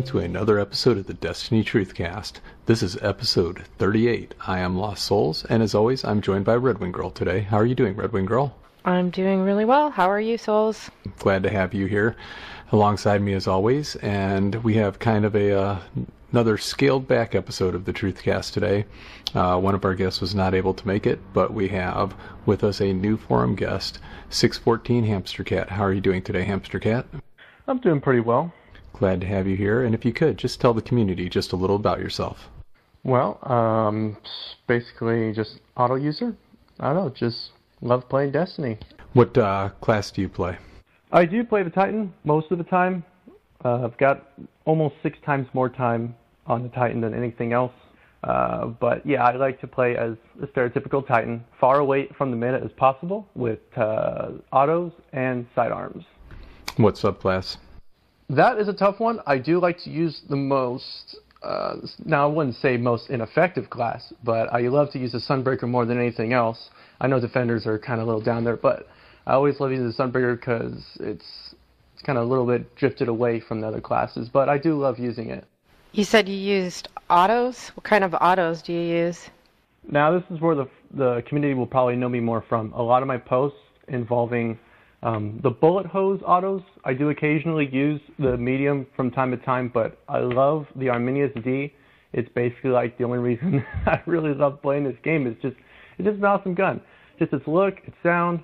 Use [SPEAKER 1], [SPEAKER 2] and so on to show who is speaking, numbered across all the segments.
[SPEAKER 1] welcome to another episode of the Destiny Truthcast. This is episode 38. I am Lost Souls, and as always, I'm joined by RedWingGirl today. How are you doing, RedWingGirl?
[SPEAKER 2] I'm doing really well. How are you, Souls?
[SPEAKER 1] Glad to have you here alongside me as always, and we have kind of another scaled-back episode of the Truthcast today. One of our guests was not able to make it, but we have with us a new forum guest, 614 Hamster Cat. How are you doing today, Hamster Cat?
[SPEAKER 3] I'm doing pretty well.
[SPEAKER 1] Glad to have you here, and if you could, just tell the community just a little about yourself.
[SPEAKER 3] Well, basically just auto user. I don't know, just love playing Destiny.
[SPEAKER 1] What class do you play?
[SPEAKER 3] I do play the Titan most of the time. I've got almost 6 times more time on the Titan than anything else. But yeah, I like to play as a stereotypical Titan, far away from the meta as possible, with autos and sidearms.
[SPEAKER 1] What subclass?
[SPEAKER 3] That is a tough one. I do like to use the most, now I wouldn't say most ineffective class, but I love to use the Sunbreaker more than anything else. I know defenders are kind of a little down there, but I always love using the Sunbreaker because it's kind of a little bit drifted away from the other classes, but I do love using it.
[SPEAKER 2] You said you used autos? What kind of autos do you use?
[SPEAKER 3] Now this is where the community will probably know me more from. A lot of my posts involving the bullet hose autos. I do occasionally use the medium from time to time, but I love the Arminius D. It's basically like the only reason I really love playing this game. It's just an awesome gun. Just its look, its sound,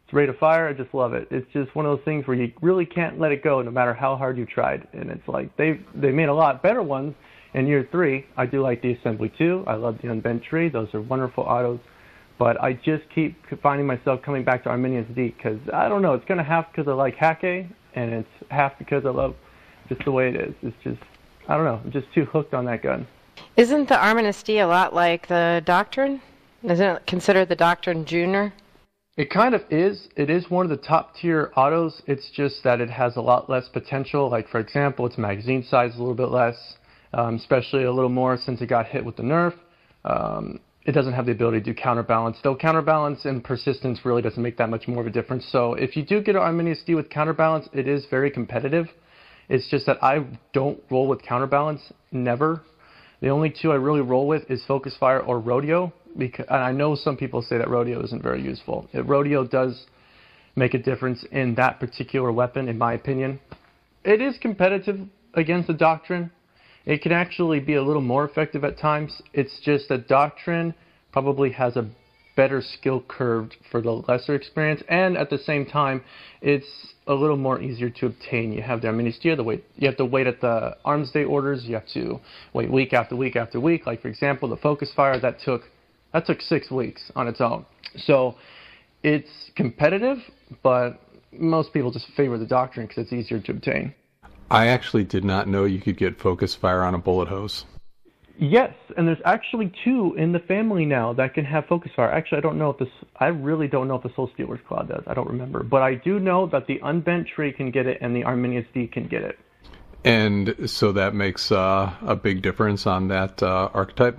[SPEAKER 3] its rate of fire. I just love it. It's just one of those things where you really can't let it go no matter how hard you tried. And it's like they made a lot better ones in year 3. I do like the Assembly 2. I love the Unbent Tree. Those are wonderful autos. But I just keep finding myself coming back to Arminius D because, I don't know, it's kind of half because I like Hake, and it's half because I love just the way it is. It's just, I don't know, I'm just too hooked on that gun.
[SPEAKER 2] Isn't the Arminius D a lot like the Doctrine? Isn't it considered the Doctrine Junior?
[SPEAKER 3] It kind of is. It is one of the top tier autos. It's just that it has a lot less potential. Like, for example, its magazine size is a little bit less, especially a little more since it got hit with the nerf. It doesn't have the ability to do counterbalance, though counterbalance and persistence really doesn't make that much more of a difference. So if you do get an Arminius D with counterbalance, it is very competitive. It's just that I don't roll with counterbalance, never. The only 2 I really roll with is Focus Fire or Rodeo, and I know some people say that Rodeo isn't very useful. Rodeo does make a difference in that particular weapon, in my opinion. It is competitive against the Doctrine. It can actually be a little more effective at times. It's just that Doctrine probably has a better skill curve for the lesser experience, and at the same time, it's a little more easier to obtain. You have the Arminius D, you have to wait at the arms day orders, you have to wait week after week after week. Like, for example, the Focus Fire, that took 6 weeks on its own. So it's competitive, but most people just favor the Doctrine because it's easier to obtain.
[SPEAKER 1] I actually did not know you could get focus fire on a bullet hose.
[SPEAKER 3] Yes, and there's actually 2 in the family now that can have focus fire. Actually, I really don't know if the Soul Stealer's Claw does. I don't remember. But I do know that the Unbent Tree can get it and the Arminius D can get it.
[SPEAKER 1] And so that makes a big difference on that archetype?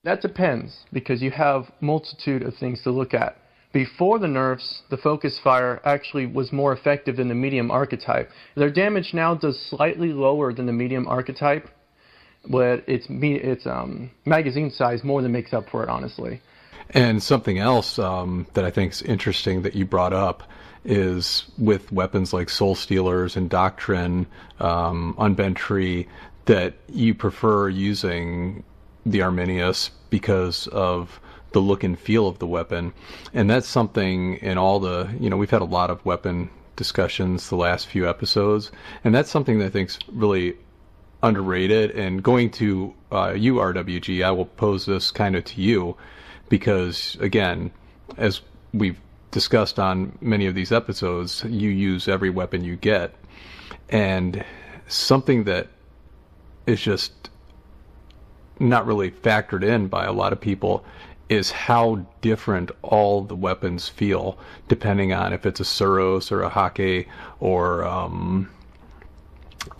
[SPEAKER 3] That depends, because you have multitude of things to look at. Before the nerfs, the Focus Fire actually was more effective than the medium archetype. Their damage now does slightly lower than the medium archetype, but its magazine size more than makes up for it, honestly.
[SPEAKER 1] And something else that I think is interesting that you brought up is with weapons like Soul Stealers and Doctrine, Unbent Tree, that you prefer using the Arminius because of the look and feel of the weapon. And that's something in all the, we've had a lot of weapon discussions the last few episodes, and that's something that I think's really underrated. And going to you, RWG, I will pose this kind of to you because, again, as we've discussed on many of these episodes, you use every weapon you get. And something that is just not really factored in by a lot of people is how different all the weapons feel, depending on if it's a Suros or a Hake or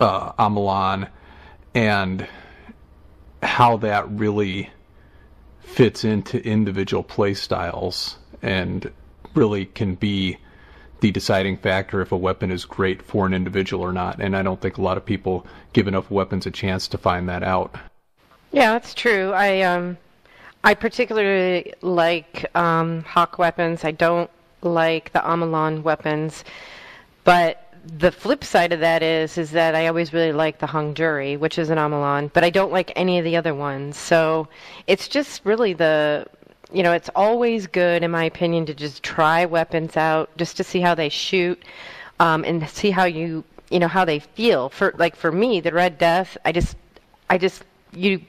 [SPEAKER 1] Amalan, and how that really fits into individual play styles and really can be the deciding factor if a weapon is great for an individual or not. And I don't think a lot of people give enough weapons a chance to find that out.
[SPEAKER 2] Yeah, that's true. I particularly like Hawk weapons. I don't like the Amalon weapons, but the flip side of that is that I always really like the Hung Jury, which is an Amalon, but I don't like any of the other ones. So it's just really it's always good, in my opinion, to just try weapons out just to see how they shoot, and see how how they feel. For me, the Red Death, you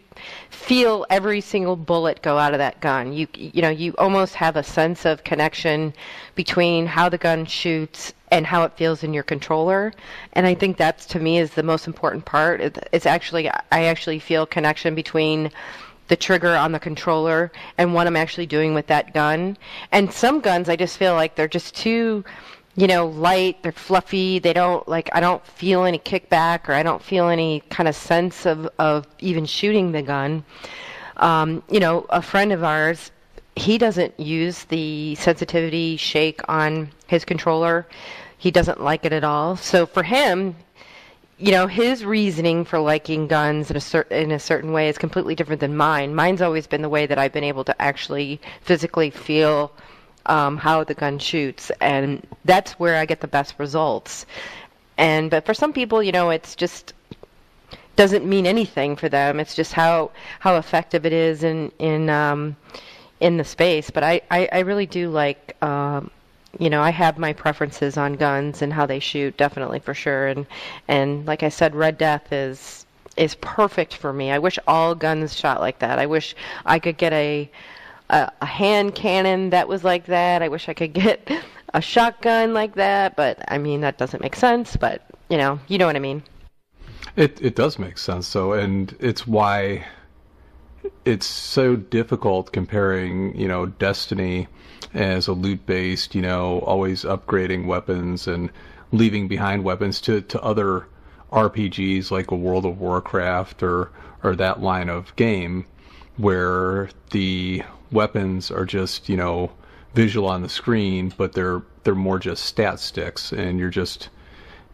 [SPEAKER 2] feel every single bullet go out of that gun. You almost have a sense of connection between how the gun shoots and how it feels in your controller. And I think that's, to me, is the most important part. I actually feel connection between the trigger on the controller and what I'm actually doing with that gun. And some guns, I just feel like they're just too light, they're fluffy, I don't feel any kickback, or I don't feel any kind of sense of even shooting the gun. A friend of ours, he doesn't use the sensitivity shake on his controller. He doesn't like it at all. So for him, his reasoning for liking guns in a certain way is completely different than mine. Mine's always been the way that I've been able to actually physically feel how the gun shoots, and that's where I get the best results. But for some people, it's just doesn't mean anything for them. It's just how effective it is in the space. But I really do like I have my preferences on guns and how they shoot, definitely, for sure. And like I said, Red Death is perfect for me. I wish all guns shot like that. I wish I could get a hand cannon that was like that. I wish I could get a shotgun like that, but I mean, that doesn't make sense, but you know what I mean.
[SPEAKER 1] It does make sense, though, and it's why it's so difficult comparing, Destiny as a loot-based, always upgrading weapons and leaving behind weapons to other RPGs like a World of Warcraft or that line of game, where the weapons are just, visual on the screen, but they're more just stat sticks, and you're just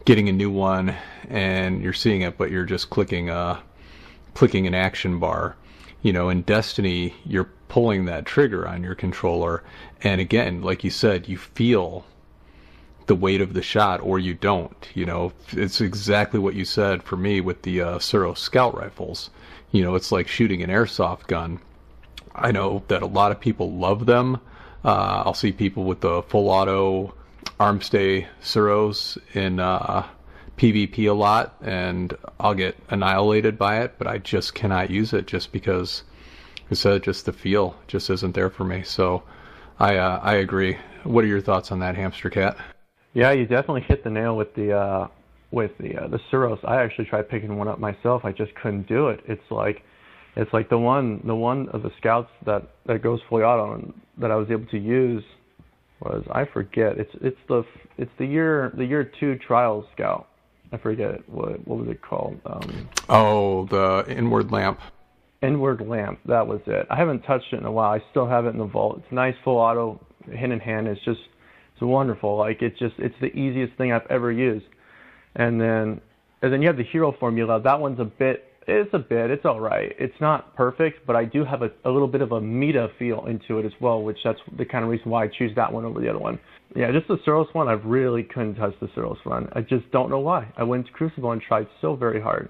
[SPEAKER 1] getting a new one and you're seeing it, but you're just clicking an action bar. In Destiny, you're pulling that trigger on your controller, and again, like you said, you feel the weight of the shot, or you don't. It's exactly what you said for me with the Suros scout rifles. It's like shooting an airsoft gun. I know that a lot of people love them. I'll see people with the full auto armstay Suros in PvP a lot, and I'll get annihilated by it, but I just cannot use it just because, like I said, just the feel just isn't there for me. So I agree. What are your thoughts on that, Hamster Cat?
[SPEAKER 3] Yeah, you definitely hit the nail with the Suros. I actually tried picking one up myself. I just couldn't do it. It's like the one of the scouts that goes fully auto and that I was able to use was, I forget. It's the year 2 trial scout. I forget what was it called.
[SPEAKER 1] The Inward Lamp.
[SPEAKER 3] Inward Lamp. That was it. I haven't touched it in a while. I still have it in the vault. It's nice, full auto, hand in hand. It's wonderful. It's the easiest thing I've ever used. And then you have the hero formula. That one's it's all right. It's not perfect, but I do have a little bit of a meta feel into it as well, which that's the kind of reason why I choose that one over the other one. Yeah, just the Suros one, I really couldn't touch the Suros one. I just don't know why. I went to Crucible and tried so very hard.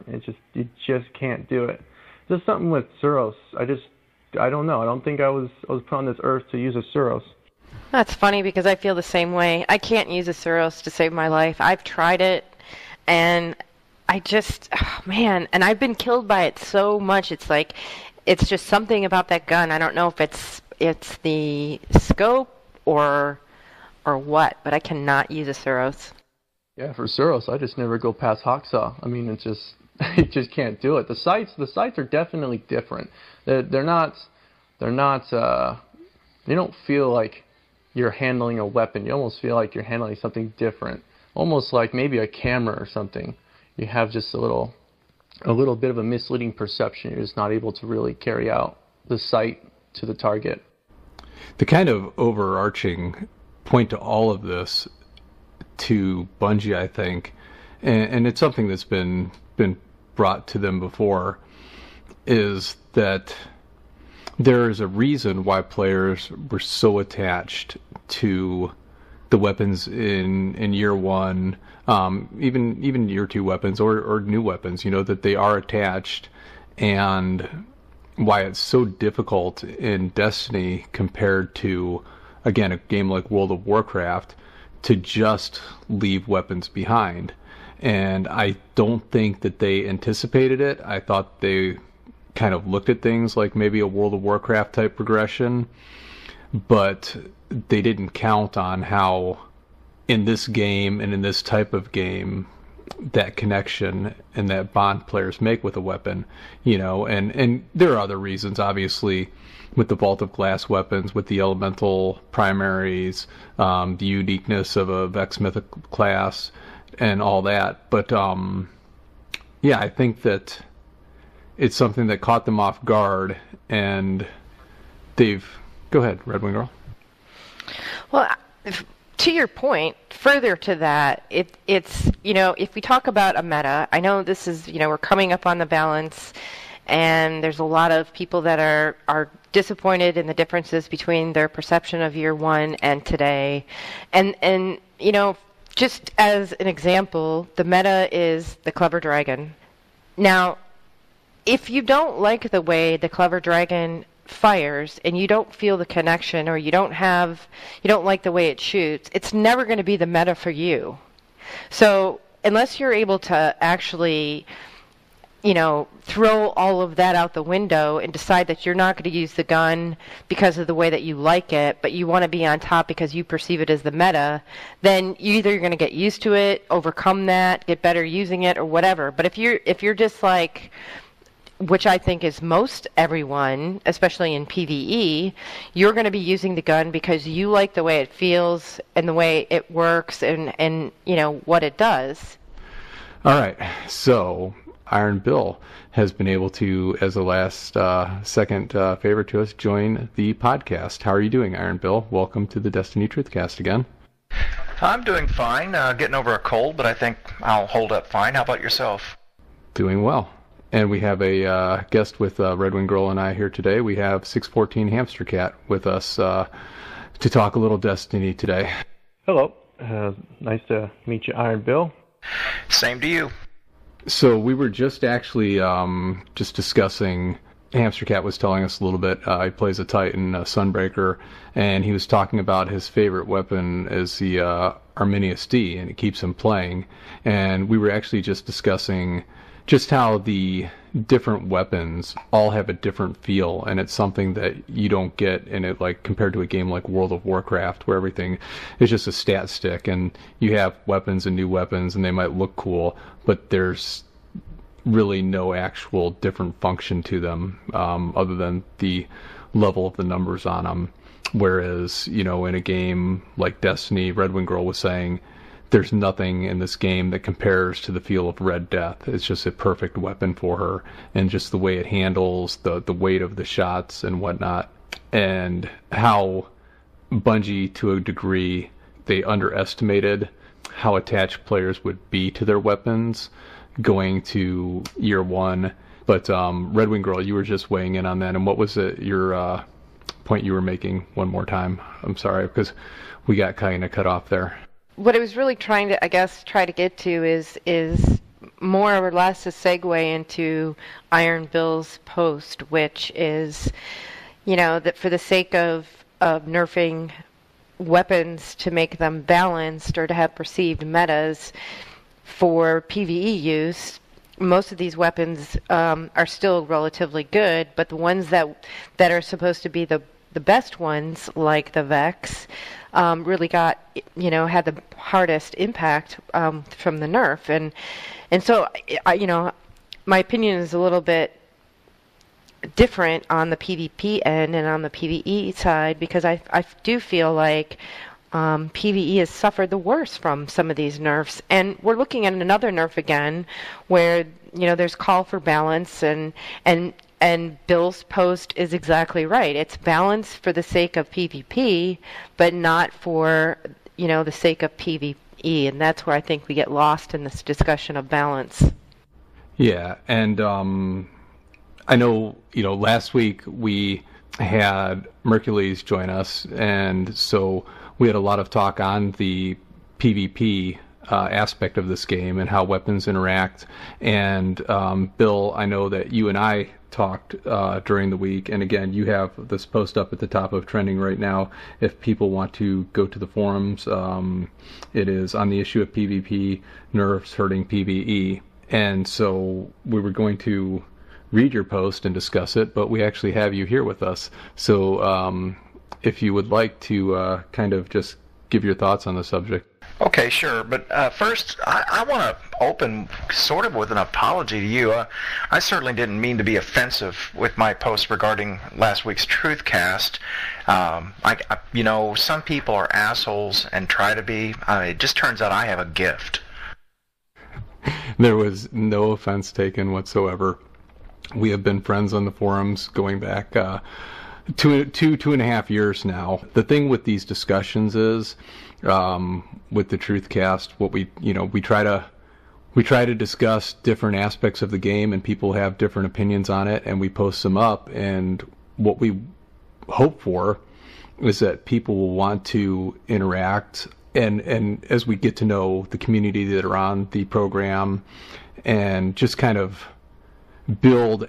[SPEAKER 3] You just can't do it. Just something with Suros. I don't know. I don't think I was put on this earth to use a Suros.
[SPEAKER 2] That's funny because I feel the same way. I can't use a Suros to save my life. I've tried it, and and I've been killed by it so much. It's just something about that gun. I don't know if it's the scope or what, but I cannot use a Suros.
[SPEAKER 3] Yeah, for Suros, I just never go past Hawksaw. I mean, you just can't do it. The sights are definitely different. They're not. You don't feel like you're handling a weapon. You almost feel like you're handling something different, almost like maybe a camera or something. You have just a little bit of a misleading perception. You're just not able to really carry out the sight to the target.
[SPEAKER 1] The kind of overarching point to all of this to Bungie, I think, and it's something that's been brought to them before, is that there is a reason why players were so attached to the weapons in year one, even year two weapons or new weapons, that they are attached, and why it's so difficult in Destiny compared to, again, a game like World of Warcraft, to just leave weapons behind. And I don't think that they anticipated it. I thought they kind of looked at things like maybe a World of Warcraft type progression, but they didn't count on how in this game and in this type of game that connection and that bond players make with a weapon, and there are other reasons, obviously, with the Vault of Glass weapons, with the elemental primaries, the uniqueness of a Vex Mythic class, and all that. But yeah, I think that it's something that caught them off guard, and they've... Go ahead, RedWingGirl.
[SPEAKER 2] Well, to your point, further to that, it's, if we talk about a meta, I know this is, we're coming up on the balance, and there's a lot of people that are disappointed in the differences between their perception of year one and today. And just as an example, the meta is the Clever Dragon. Now, if you don't like the way the Clever Dragon fires and you don't feel the connection, or you don't like the way it shoots, it's never going to be the meta for you. So unless you're able to actually throw all of that out the window and decide that you're not going to use the gun because of the way that you like it, but you want to be on top because you perceive it as the meta, then you're going to get used to it, overcome that, get better using it, or whatever. But if you're just like, which I think is most everyone, especially in PvE, you're going to be using the gun because you like the way it feels and the way it works and what it does.
[SPEAKER 1] All right, so IronBill has been able to, as a last second favor to us, join the podcast. How are you doing, IronBill? Welcome to the Destiny Truthcast again.
[SPEAKER 4] I'm doing fine, getting over a cold, but I think I'll hold up fine. How about yourself?
[SPEAKER 1] Doing well. And we have a guest with RedWingGirl and I here today. We have 614 Hamster Cat with us to talk a little Destiny today.
[SPEAKER 3] Hello. Nice to meet you, IronBill.
[SPEAKER 4] Same to you.
[SPEAKER 1] So we were just actually just discussing, Hamster Cat was telling us a little bit, he plays a Titan, a Sunbreaker, and he was talking about his favorite weapon is the Arminius D, and it keeps him playing. And we were actually just discussing just how the different weapons all have a different feel, and it's something that you don't get in it, like compared to a game like World of Warcraft, where everything is just a stat stick, and you have weapons and new weapons, and they might look cool, but there's really no actual different function to them, other than the level of the numbers on them. Whereas, in a game like Destiny, RedWingGirl was saying, there's nothing in this game that compares to the feel of Red Death. It's just a perfect weapon for her, and just the way it handles the weight of the shots and whatnot, and how Bungie, to a degree, they underestimated how attached players would be to their weapons going to year one. But RedWingGirl, you were just weighing in on that, and what was it, your point you were making one more time? I'm sorry, because we got kind of cut off there.
[SPEAKER 2] What I was really trying to, try to get to is more or less a segue into IronBill's post, which is, that for the sake of nerfing weapons to make them balanced or to have perceived metas for PvE use, most of these weapons are still relatively good, but the ones that are supposed to be the best ones, like the Vex, really got, had the hardest impact from the nerf. And so, my opinion is a little bit different on the PvP end and on the PvE side, because I do feel like PvE has suffered the worst from some of these nerfs. And we're looking at another nerf again where, there's call for balance, and Bill's post is exactly right. It's balance for the sake of PvP, but not for, the sake of PvE. PvE, and that's where I think we get lost in this discussion of balance.
[SPEAKER 1] Yeah, and I know, last week we had Mercules join us, and so we had a lot of talk on the PvP aspect of this game and how weapons interact. And Bill, I know that you and I talked during the week, and again, you have this post up at the top of trending right now. If people want to go to the forums, it is on the issue of PvP, nerfs hurting PvE. And so we were going to read your post and discuss it, but we actually have you here with us. So if you would like to kind of just give your thoughts on the subject.
[SPEAKER 4] Okay, sure. But first, I want to open sort of with an apology to you. I certainly didn't mean to be offensive with my post regarding last week's Truthcast. Some people are assholes and try to be. It just turns out I have a gift.
[SPEAKER 1] There was no offense taken whatsoever. We have been friends on the forums going back two and a half years now. The thing with these discussions is, with the Truthcast, what we try to discuss different aspects of the game, and people have different opinions on it, and we post them up. And what we hope for is that people will want to interact, and as we get to know the community that are on the program, and just kind of build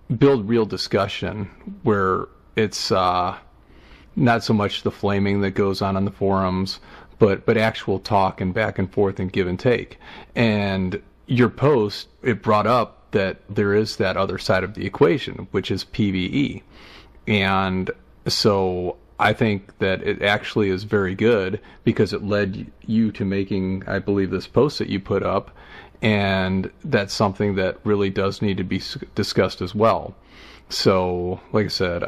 [SPEAKER 1] real discussion where it's not so much the flaming that goes on the forums, but actual talk and back and forth and give and take. And your post, it brought up that there is that other side of the equation, which is PvE. And so I think that it actually is very good, because it led you to making, I believe, this post that you put up, and that's something that really does need to be discussed as well. So, like I said,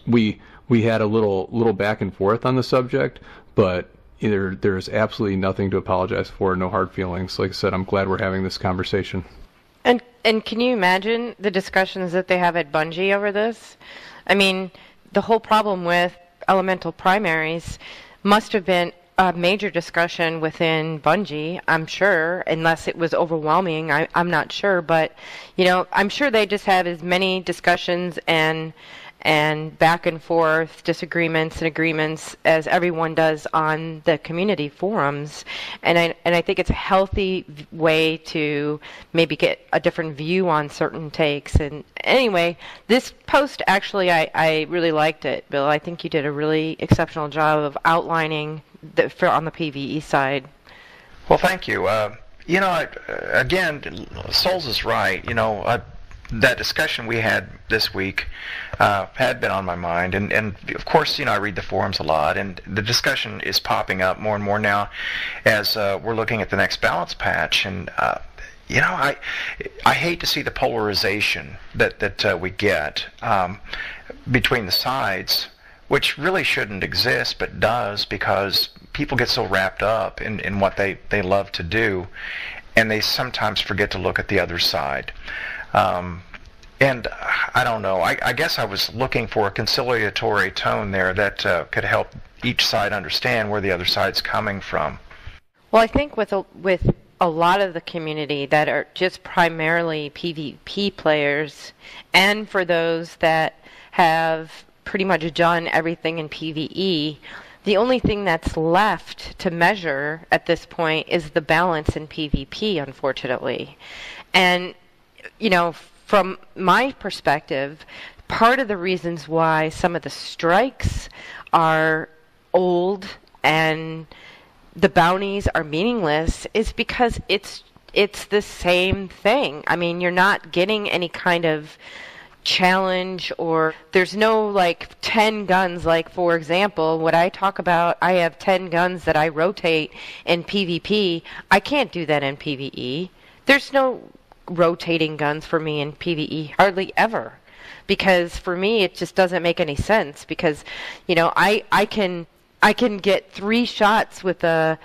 [SPEAKER 1] we had a little back and forth on the subject, but there's absolutely nothing to apologize for, no hard feelings. Like I said, I'm glad we're having this conversation.
[SPEAKER 2] And can you imagine the discussions that they have at Bungie over this? I mean, the whole problem with elemental primaries must have been a major discussion within Bungie, I'm sure, unless it was overwhelming. I'm not sure, but I'm sure they just have as many discussions and back and forth disagreements and agreements as everyone does on the community forums. And I think it's a healthy way to maybe get a different view on certain takes. And anyway, this post, actually, I really liked it, Bill. I think you did a really exceptional job of outlining on the PvE side.
[SPEAKER 4] Well, thank you. Again, Souls is right. That discussion we had this week had been on my mind, and of course, I read the forums a lot, and the discussion is popping up more and more now as we're looking at the next balance patch. And I hate to see the polarization that we get between the sides, which really shouldn't exist, but does, because people get so wrapped up in what they love to do, and they sometimes forget to look at the other side. And I don't know, I guess I was looking for a conciliatory tone there that could help each side understand where the other side's coming from.
[SPEAKER 2] Well, I think with a lot of the community that are just primarily PvP players, and for those that have pretty much done everything in PvE, the only thing that's left to measure at this point is the balance in PvP, unfortunately. And from my perspective, part of the reasons why some of the strikes are old and the bounties are meaningless is because it's the same thing. I mean, you're not getting any kind of challenge, or there's no 10 guns. Like, for example, what I talk about, I have 10 guns that I rotate in PvP. I can't do that in PvE. There's no rotating guns for me in PvE, hardly ever, because for me it just doesn't make any sense, because I can get 3 shots with a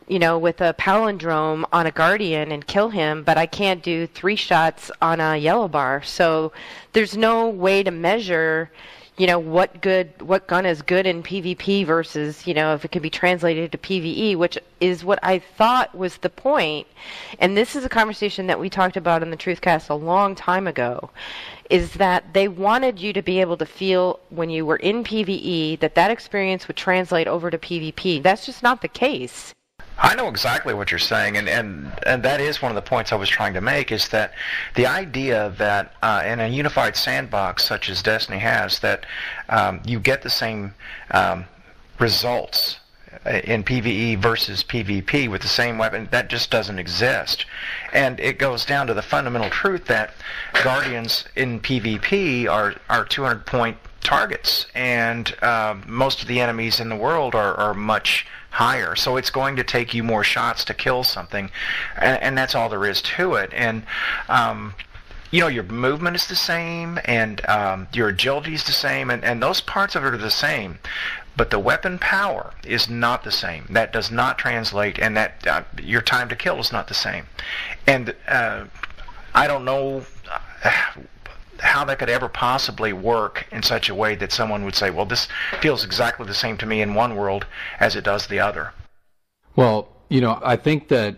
[SPEAKER 2] palindrome on a guardian and kill him, but I can't do 3 shots on a yellow bar. So there's no way to measure what gun is good in PvP versus, if it can be translated to PvE, which is what I thought was the point. And this is a conversation that we talked about in the Truthcast a long time ago, is that they wanted you to be able to feel when you were in PvE that experience would translate over to PvP. That's just not the case.
[SPEAKER 4] I know exactly what you're saying, and that is one of the points I was trying to make, is that the idea that in a unified sandbox such as Destiny has, that you get the same results in PvE versus PvP with the same weapon, that just doesn't exist. And it goes down to the fundamental truth that Guardians in PvP are 200-point targets, and most of the enemies in the world are much higher. So it's going to take you more shots to kill something, and that's all there is to it. And your movement is the same, and your agility is the same, and those parts of it are the same. But the weapon power is not the same. That does not translate, and that your time to kill is not the same. And I don't know how that could ever possibly work in such a way that someone would say, well, this feels exactly the same to me in one world as it does the other.
[SPEAKER 1] Well, I think that,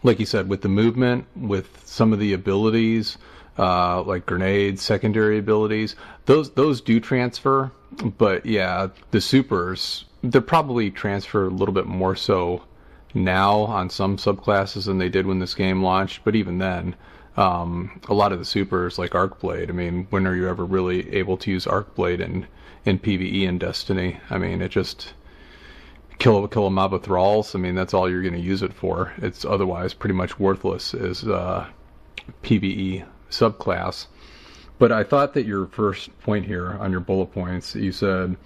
[SPEAKER 1] like you said, with the movement, with some of the abilities, like grenades, secondary abilities, those do transfer. But yeah, the supers, they're probably transfer a little bit more so now on some subclasses than they did when this game launched. But even then, a lot of the supers, like Arcblade, I mean, when are you ever really able to use Arcblade in PvE in Destiny? I mean, it just kill a mob of thralls. I mean, that's all you're going to use it for. It's otherwise pretty much worthless as PvE subclass. But I thought that your first point here on your bullet points, you said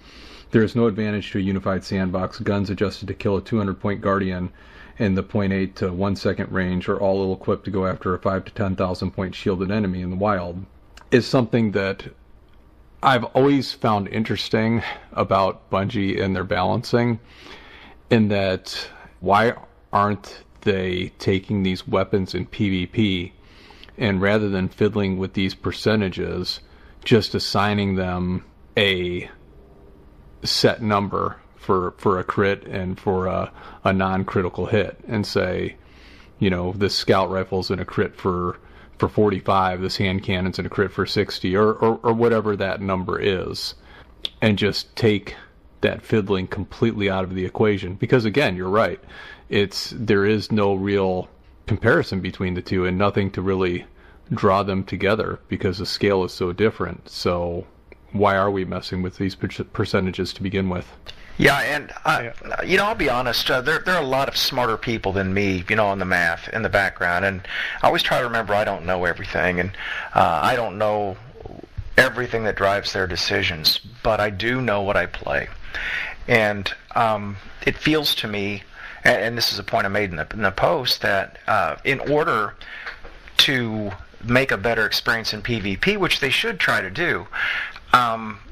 [SPEAKER 1] there is no advantage to a unified sandbox. Guns adjusted to kill a 200-point Guardian in the 0.8 to 1 second range are all ill-equipped to go after a 5 to 10,000 point shielded enemy in the wild, is something that I've always found interesting about Bungie and their balancing, in that why aren't they taking these weapons in PvP and rather than fiddling with these percentages, just assigning them a set number for a crit and for a non-critical hit, and say, this scout rifle's in a crit for 45, this hand cannon's in a crit for 60, or whatever that number is, and just take that fiddling completely out of the equation. Because again, you're right, there is no real comparison between the two, and nothing to really draw them together because the scale is so different. So why are we messing with these percentages to begin with?
[SPEAKER 4] Yeah, and I'll be honest. There are a lot of smarter people than me, on the math in the background, and I always try to remember I don't know everything, and I don't know everything that drives their decisions, but I do know what I play, and it feels to me, and this is a point I made in the post, that in order to make a better experience in PvP, which they should try to do,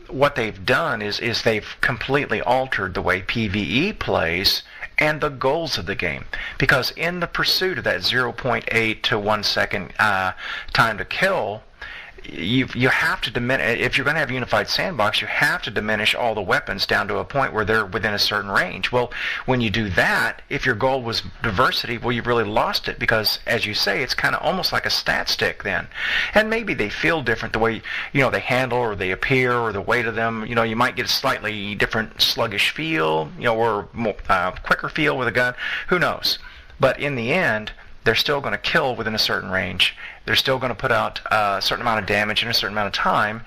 [SPEAKER 4] what they've done is they've completely altered the way PvE plays and the goals of the game. Because in the pursuit of that 0.8 to 1 second time to kill, you have to diminish. If you're going to have a unified sandbox, you have to diminish all the weapons down to a point where they're within a certain range. Well, when you do that, if your goal was diversity, well, you've really lost it, because, as you say, it's kind of almost like a stat stick then. And maybe they feel different, the way they handle or they appear or the weight of them. You might get a slightly different sluggish feel, or more, quicker feel with a gun. Who knows? But in the end, they're still going to kill within a certain range. They're still going to put out a certain amount of damage in a certain amount of time,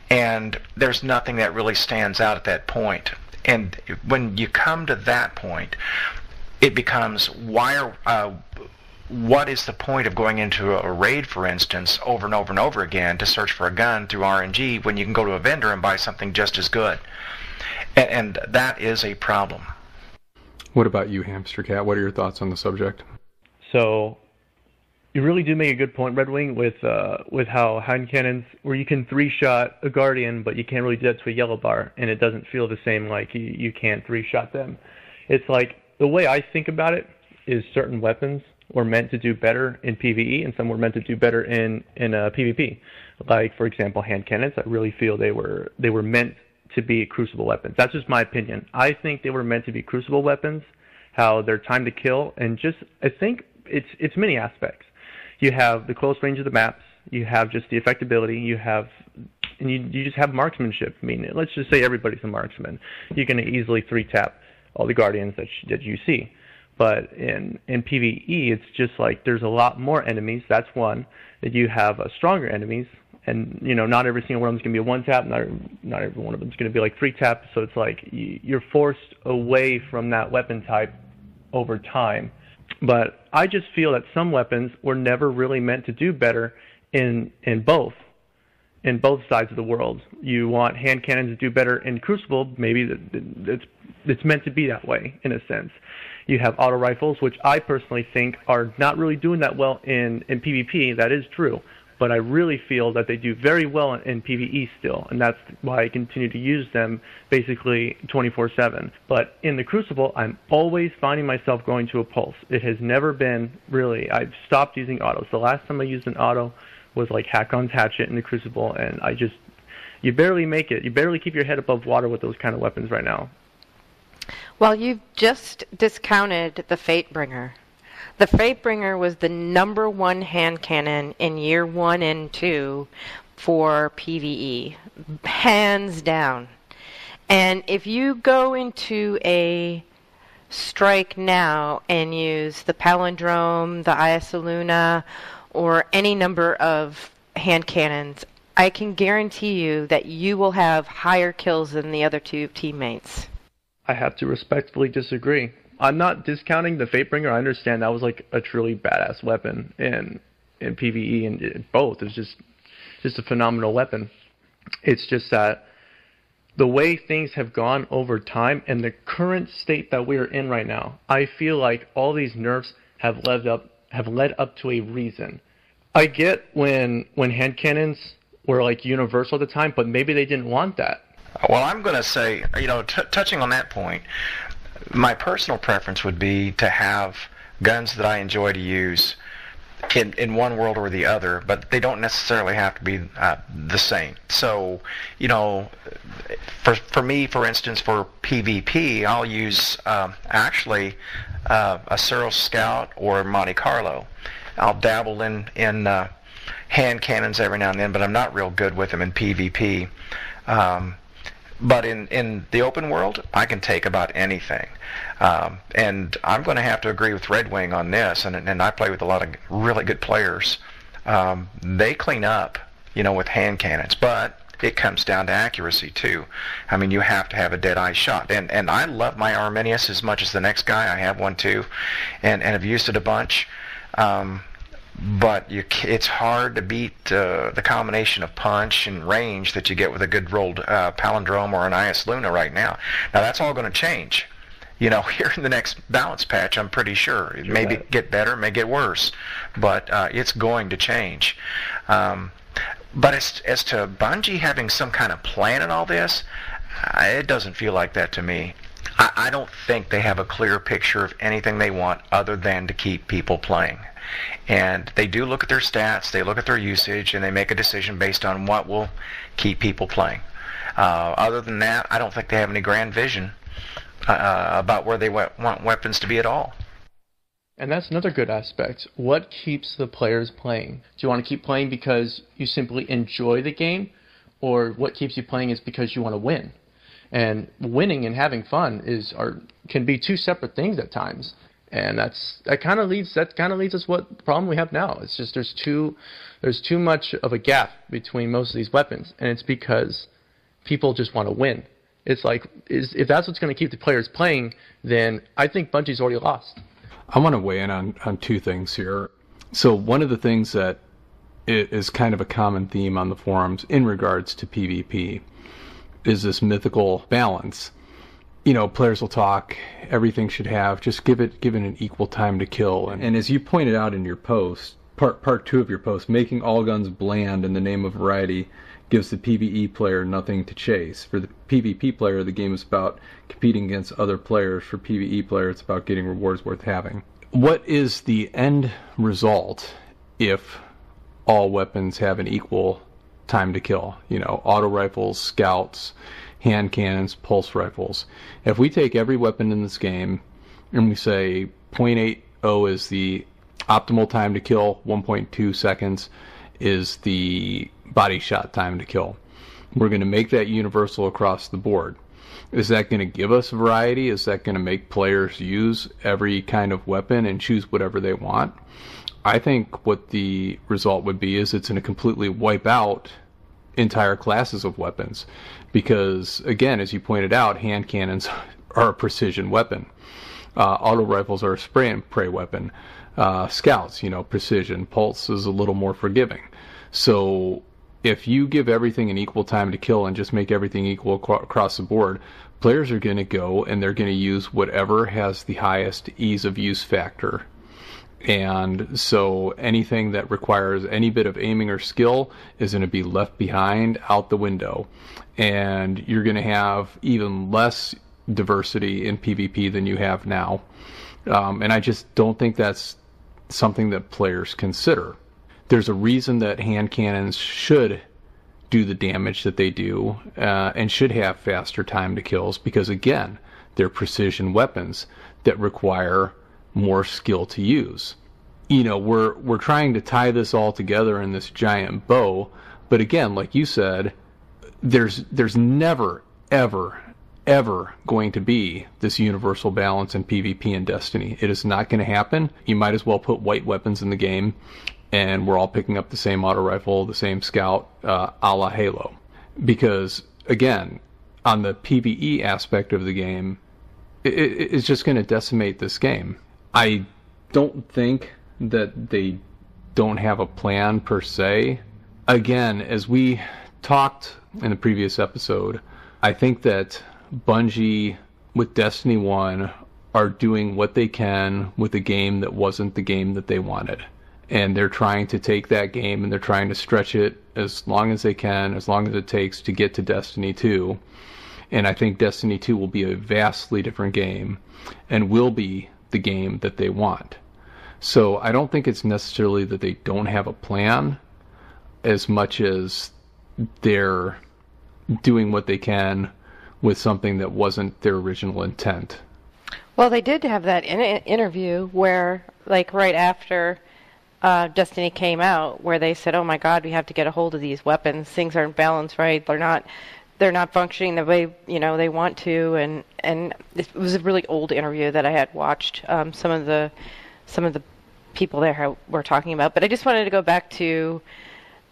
[SPEAKER 4] and there's nothing that really stands out at that point. And when you come to that point, it becomes, what is the point of going into a raid, for instance, over and over and over again to search for a gun through RNG when you can go to a vendor and buy something just as good? And that is a problem.
[SPEAKER 1] What about you, Hamster Cat? What are your thoughts on the subject?
[SPEAKER 3] So you really do make a good point, Redwing, with how hand cannons, where you can 3-shot a Guardian, but you can't really do that to a yellow bar, and it doesn't feel the same like you can't 3-shot them. It's like, the way I think about it is certain weapons were meant to do better in PvE, and some were meant to do better in PvP. Like, for example, hand cannons, I really feel they were meant to be Crucible weapons. That's just my opinion. I think they were meant to be Crucible weapons, how they're time to kill, and just, I think it's many aspects. You have the close range of the maps, you have just the effectability, and you just have marksmanship. I mean, let's just say everybody's a marksman. You can easily 3-tap all the Guardians that you see. But in PvE, it's just like there's a lot more enemies. That's one. That you have stronger enemies, and not every single one of them is going to be a 1-tap. Not every one of them is going to be like 3-tap. So it's like you're forced away from that weapon type over time. But I just feel that some weapons were never really meant to do better in both sides of the world. You want hand cannons to do better in Crucible, maybe it's meant to be that way in a sense. You have auto rifles, which I personally think are not really doing that well in PvP. That is true, but I really feel that they do very well in PvE still, and that's why I continue to use them basically 24/7. But in the Crucible, I'm always finding myself going to a pulse. It has never been really, I've stopped using autos. The last time I used an auto was like Hack-On's Hatchet in the Crucible, and you barely make it. You barely keep your head above water with those kind of weapons right now.
[SPEAKER 2] Well, you've just discounted the Fatebringer. The Fatebringer was the #1 hand cannon in year 1 and 2 for PvE, hands down. And if you go into a strike now and use the Palindrome, the Iasaluna, or any number of hand cannons, I can guarantee you that you will have higher kills than the other two teammates.
[SPEAKER 3] I have to respectfully disagree. I'm not discounting the Fatebringer. I understand that was like a truly badass weapon in PvE, and both. It's just a phenomenal weapon. It's just that the way things have gone over time and the current state that we're in right now, I feel like all these nerfs have led up to a reason. I get when hand cannons were like universal at the time, but maybe they didn't want that.
[SPEAKER 4] Well, I'm going to say, touching on that point, my personal preference would be to have guns that I enjoy to use in one world or the other, but they don't necessarily have to be the same. So, for me, for instance, for PvP, I'll use actually a Cyril Scout or Monte Carlo. I'll dabble in hand cannons every now and then, but I'm not real good with them in PvP. But in the open world, I can take about anything. And I'm going to have to agree with Red Wing on this, and I play with a lot of really good players. They clean up, with hand cannons, but it comes down to accuracy too. I mean, you have to have a dead-eye shot. And I love my Arminius as much as the next guy. I have one too, and have used it a bunch. But it's hard to beat the combination of punch and range that you get with a good rolled Palindrome or an Iasaluna right now. Now, that's all going to change. Here in the next balance patch, I'm pretty sure. It may get better, may get worse, but it's going to change. But as to Bungie having some kind of plan in all this, it doesn't feel like that to me. I don't think they have a clear picture of anything they want other than to keep people playing. And they do look at their stats, they look at their usage, and they make a decision based on what will keep people playing. Other than that, I don't think they have any grand vision about where they want weapons to be at all.
[SPEAKER 3] And that's another good aspect. What keeps the players playing? Do you want to keep playing because you simply enjoy the game, or what keeps you playing is because you want to win? And winning and having fun can be two separate things at times. And that kind of leads us what the problem we have now. It's just there's too much of a gap between most of these weapons, and it's because people just want to win. It's like, if that's what's going to keep the players playing, then I think Bungie's already lost.
[SPEAKER 1] I want to weigh in on two things here. So one of the things that is kind of a common theme on the forums in regards to PvP is this mythical balance. Players will talk, everything should have, just give it an equal time to kill. And as you pointed out in your post, part 2 of your post, making all guns bland in the name of variety gives the PvE player nothing to chase. For the PvP player, the game is about competing against other players. For PvE player, it's about getting rewards worth having. What is the end result if all weapons have an equal time to kill? Auto rifles, scouts, hand cannons, pulse rifles. If we take every weapon in this game and we say 0.80 is the optimal time to kill, 1.2 seconds is the body shot time to kill. We're going to make that universal across the board. Is that going to give us variety? Is that going to make players use every kind of weapon and choose whatever they want? I think what the result would be is it's going to completely wipe out entire classes of weapons. Because, again, as you pointed out, hand cannons are a precision weapon. Auto rifles are a spray and pray weapon. Scouts, precision. Pulse is a little more forgiving. So if you give everything an equal time to kill and just make everything equal across the board, players are going to go and they're going to use whatever has the highest ease of use factor. And so anything that requires any bit of aiming or skill is going to be left behind, out the window. And you're going to have even less diversity in PvP than you have now. And I just don't think that's something that players consider. There's a reason that hand cannons should do the damage that they do and should have faster time to kills because, again, they're precision weapons that require more skill to use. We're trying to tie this all together in this giant bow, but again, like you said, there's never, ever going to be this universal balance in PvP and Destiny. It is not going to happen. You might as well put white weapons in the game, and we're all picking up the same auto rifle, the same scout, a la Halo. Because, again, on the PvE aspect of the game, it's just going to decimate this game. I don't think that they don't have a plan per se. Again, as we talked in the previous episode, I think that Bungie with Destiny 1 are doing what they can with a game that wasn't the game that they wanted. And they're trying to take that game and they're trying to stretch it as long as they can, as long as it takes to get to Destiny 2. And I think Destiny 2 will be a vastly different game and will be the game that they want. So I don't think it's necessarily that they don't have a plan as much as they're doing what they can with something that wasn't their original intent.
[SPEAKER 2] Well, they did have that interview where, like, right after Destiny came out, where they said, "Oh my God, we have to get a hold of these weapons. Things aren't balanced right. They're not functioning the way they want to." And it was a really old interview that I had watched. Some of the people there were talking about, but I just wanted to go back to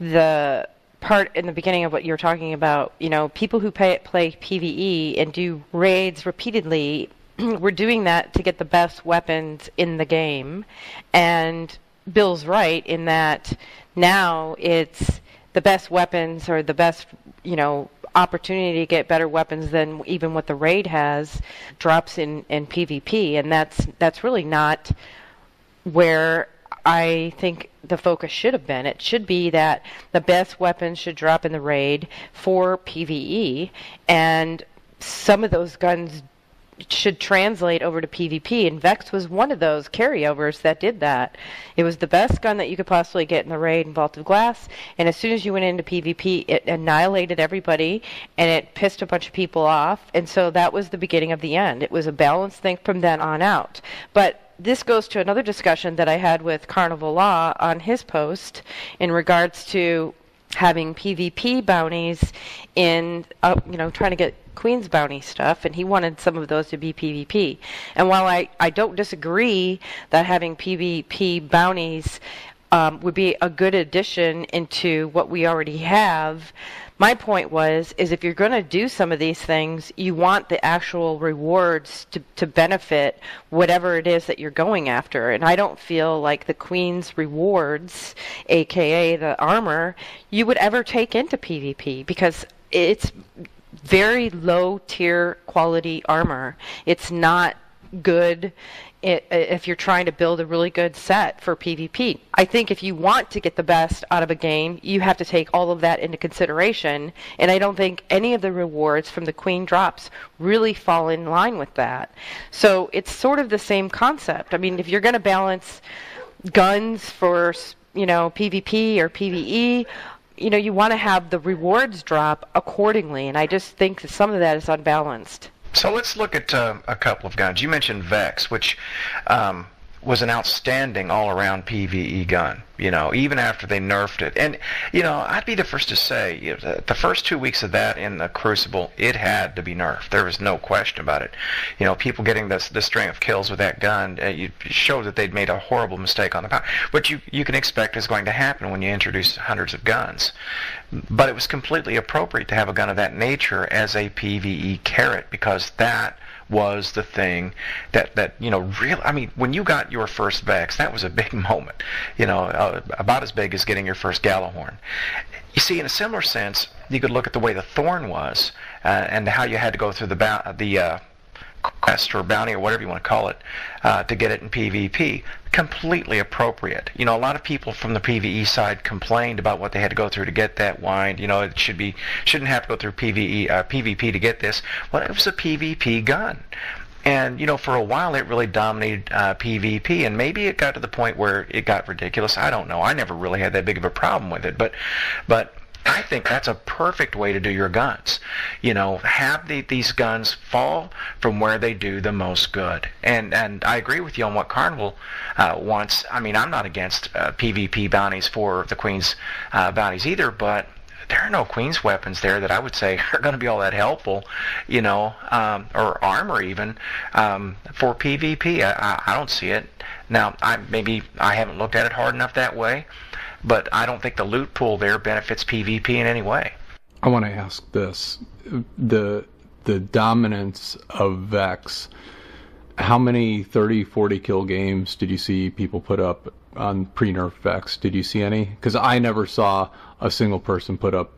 [SPEAKER 2] the part in the beginning of what you were talking about. People who play PvE and do raids repeatedly, we're doing that to get the best weapons in the game. And Bill's right in that now it's the best weapons or the best, opportunity to get better weapons than even what the raid has drops in PvP. And that's really not where I think the focus should have been. It should be that the best weapons should drop in the raid for PvE, and some of those guns should translate over to PvP, and Vex was one of those carryovers that did that. It was the best gun that you could possibly get in the raid in Vault of Glass, and as soon as you went into PvP, it annihilated everybody, and it pissed a bunch of people off, and so that was the beginning of the end. It was a balanced thing from then on out. But this goes to another discussion that I had with Carnival Law on his post in regards to having PvP bounties in, trying to get Queen's bounty stuff, and he wanted some of those to be PvP. And while I don't disagree that having PvP bounties would be a good addition into what we already have, my point is if you're going to do some of these things, you want the actual rewards to benefit whatever it is that you're going after. And I don't feel like the Queen's rewards, aka the armor, you would ever take into PvP because it's very low tier quality armor. It's not good if you're trying to build a really good set for PvP. I think if you want to get the best out of a game, you have to take all of that into consideration, and I don't think any of the rewards from the Queen drops really fall in line with that. So it's sort of the same concept. I mean, if you're going to balance guns for PvP or PvE, you want to have the rewards drop accordingly, and I just think that some of that is unbalanced.
[SPEAKER 4] So let's look at a couple of guns. You mentioned Vex, which was an outstanding all-around PvE gun, even after they nerfed it. And, I'd be the first to say, the first 2 weeks of that in the Crucible, it had to be nerfed. There was no question about it. People getting the string of kills with that gun, you showed that they'd made a horrible mistake on the power. But you can expect is going to happen when you introduce hundreds of guns. But it was completely appropriate to have a gun of that nature as a PvE carrot, because that was the thing that when you got your first Vex, that was a big moment, about as big as getting your first Gallahorn. You see, in a similar sense, you could look at the way the Thorn was, and how you had to go through the quest or bounty or whatever you want to call it to get it in PvP. Completely appropriate. A lot of people from the PvE side complained about what they had to go through to get that wind. It shouldn't have to go through PvP to get this. Well, it was a PvP gun. And, for a while it really dominated PvP, and maybe it got to the point where it got ridiculous. I don't know. I never really had that big of a problem with it, but I think that's a perfect way to do your guns. Have these guns fall from where they do the most good. And I agree with you on what Carnival wants. I mean, I'm not against PvP bounties for the Queen's bounties either, but there are no Queen's weapons there that I would say are going to be all that helpful, or armor even, for PvP. I don't see it. Now, maybe I haven't looked at it hard enough that way, but I don't think the loot pool there benefits PvP in any way.
[SPEAKER 1] I want to ask this. The dominance of Vex, how many 30, 40 kill games did you see people put up on pre-nerf Vex? Did you see any? Because I never saw a single person put up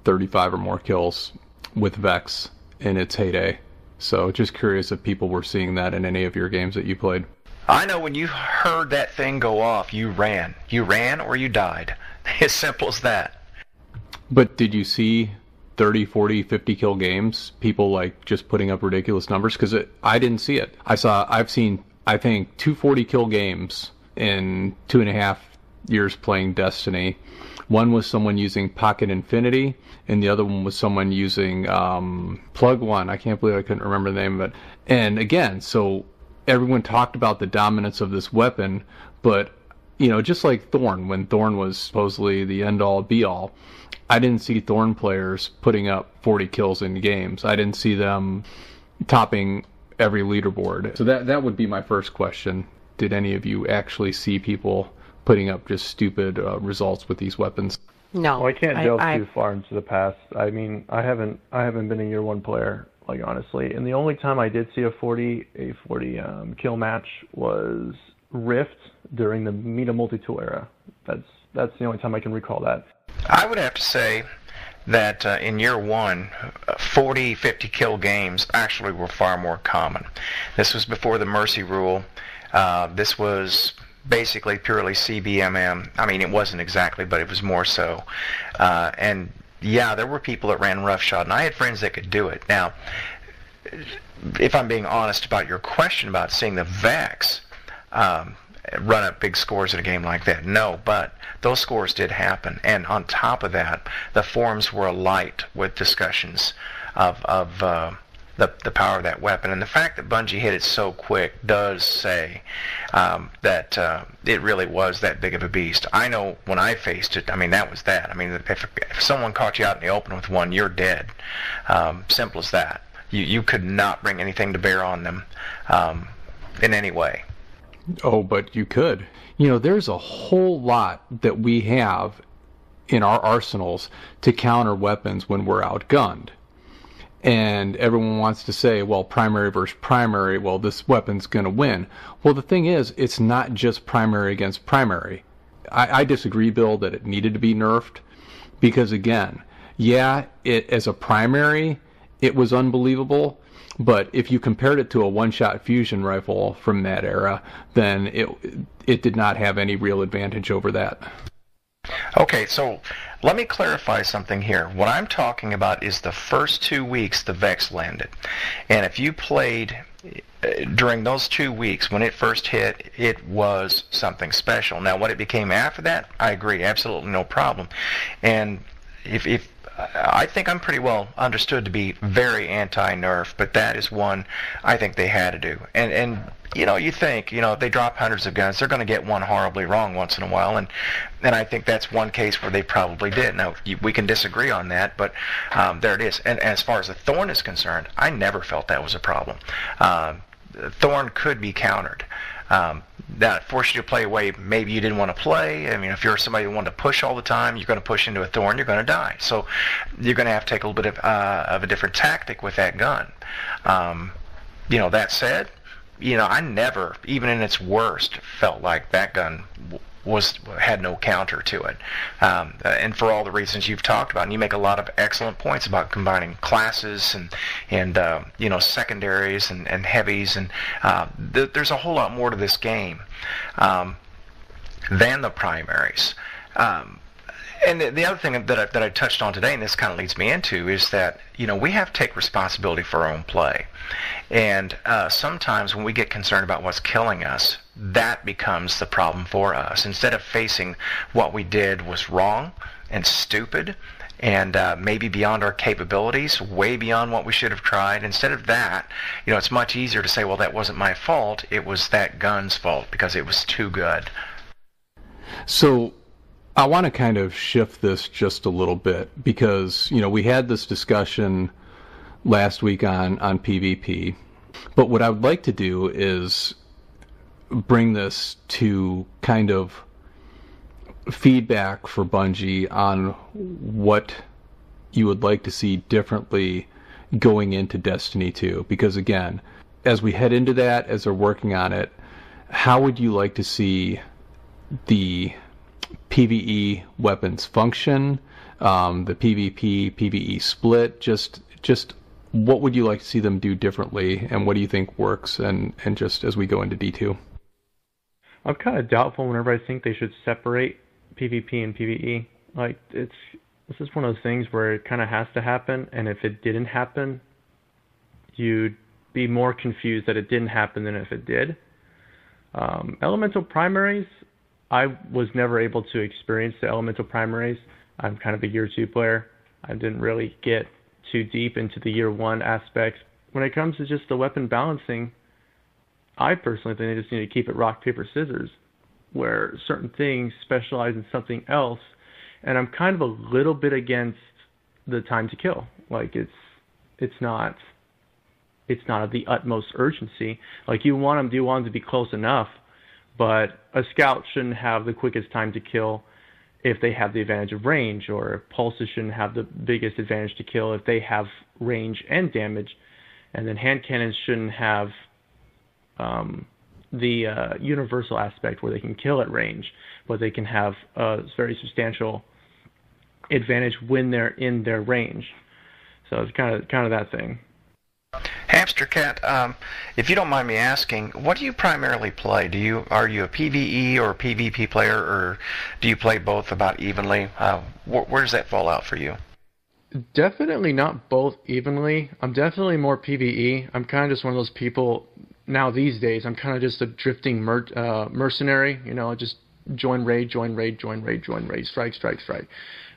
[SPEAKER 1] 35 or more kills with Vex in its heyday. So just curious if people were seeing that in any of your games that you played.
[SPEAKER 4] I know when you heard that thing go off, you ran. You ran or you died. As simple as that.
[SPEAKER 1] But did you see 30, 40, 50 kill games? People just putting up ridiculous numbers? Because I didn't see it. I've seen, I think, 240 kill games in 2.5 years playing Destiny. One was someone using Pocket Infinity, and the other one was someone using Plug One. I can't believe I couldn't remember the name of it. And again, so everyone talked about the dominance of this weapon, but just like Thorn, when Thorn was supposedly the end-all be-all, I didn't see Thorn players putting up 40 kills in games. I didn't see them topping every leaderboard. So that would be my first question. Did any of you actually see people putting up just stupid results with these weapons?
[SPEAKER 2] No.
[SPEAKER 3] Well, I can't delve too far into the past. I mean, I haven't been a year one player, honestly. And the only time I did see a 40 kill match was Rift during the Meta Multi-Tool era. That's the only time I can recall that.
[SPEAKER 4] I would have to say that in year one, 40, 50 kill games actually were far more common. This was before the Mercy Rule. This was basically purely CBMM. I mean, it wasn't exactly, but it was more so. And yeah, there were people that ran roughshod, and I had friends that could do it. Now, if I'm being honest about your question about seeing the Vex run up big scores in a game like that, no, but those scores did happen. And on top of that, the forums were alight with discussions of the power of that weapon. And the fact that Bungie hit it so quick does say that it really was that big of a beast. I know when I faced it, I mean, that was that. I mean, if someone caught you out in the open with one, you're dead. Simple as that. You could not bring anything to bear on them in any way.
[SPEAKER 1] Oh, but you could. There's a whole lot that we have in our arsenals to counter weapons when we're outgunned. And everyone wants to say, well, primary versus primary, well, this weapon's going to win. Well, the thing is, it's not just primary against primary. I disagree, Bill, that it needed to be nerfed. Because, again, yeah, as a primary, it was unbelievable. But if you compared it to a one-shot fusion rifle from that era, then it did not have any real advantage over that.
[SPEAKER 4] Okay, so let me clarify something here. What I'm talking about is the first 2 weeks the Vex landed. And if you played during those 2 weeks when it first hit, it was something special. Now, what it became after that, I agree, absolutely no problem. And if I think I'm pretty well understood to be very anti-nerf, but that is one I think they had to do. And you think, if they drop hundreds of guns, they're going to get one horribly wrong once in a while, and I think that's one case where they probably did. Now, we can disagree on that, but there it is. And as far as the Thorn is concerned, I never felt that was a problem. Thorn could be countered. That forced you to play a way maybe you didn't want to play. I mean, if you're somebody who wanted to push all the time, you're going to push into a Thorn, you're going to die. So you're going to have to take a little bit of a different tactic with that gun. That said, I never, even in its worst, felt like that gun had no counter to it, and for all the reasons you've talked about. And you make a lot of excellent points about combining classes and secondaries and heavies, and there's a whole lot more to this game than the primaries. And the other thing that I touched on today, and this kind of leads me into, is that we have to take responsibility for our own play. And sometimes when we get concerned about what's killing us, that becomes the problem for us. Instead of facing what we did was wrong and stupid and maybe beyond our capabilities, way beyond what we should have tried, instead of that, it's much easier to say, well, that wasn't my fault, it was that gun's fault because it was too good.
[SPEAKER 1] So I want to kind of shift this just a little bit because, we had this discussion last week on PvP, but what I would like to do is bring this to kind of feedback for Bungie on what you would like to see differently going into Destiny 2. Because again, as we head into that, as they're working on it, how would you like to see the PvE weapons function, the PvP, PvE split, just what would you like to see them do differently, and what do you think works, and just as we go into D2?
[SPEAKER 3] I'm kind of doubtful whenever I think they should separate PvP and PvE. This is one of those things where it kind of has to happen, and if it didn't happen, you'd be more confused that it didn't happen than if it did. Elemental primaries, I was never able to experience the elemental primaries. I'm kind of a year 2 player. I didn't really get too deep into the year 1 aspects. When it comes to just the weapon balancing, I personally think they just need to keep it rock, paper, scissors, where certain things specialize in something else. And I'm kind of a little bit against the time to kill. It's not of the utmost urgency. You want them to be close enough, but a scout shouldn't have the quickest time to kill if they have the advantage of range, or pulses shouldn't have the biggest advantage to kill if they have range and damage, and then hand cannons shouldn't have the universal aspect where they can kill at range, but they can have a very substantial advantage when they're in their range. So it's kind of that thing.
[SPEAKER 4] Hamster Cat, if you don't mind me asking, what do you primarily play? Are you a PvE or a PvP player, or do you play both about evenly? Where does that fall out for you?
[SPEAKER 3] Definitely not both evenly. I'm definitely more PvE. I'm kind of just one of those people now these days. I'm kind of just a drifting mercenary. Just join raid, strike.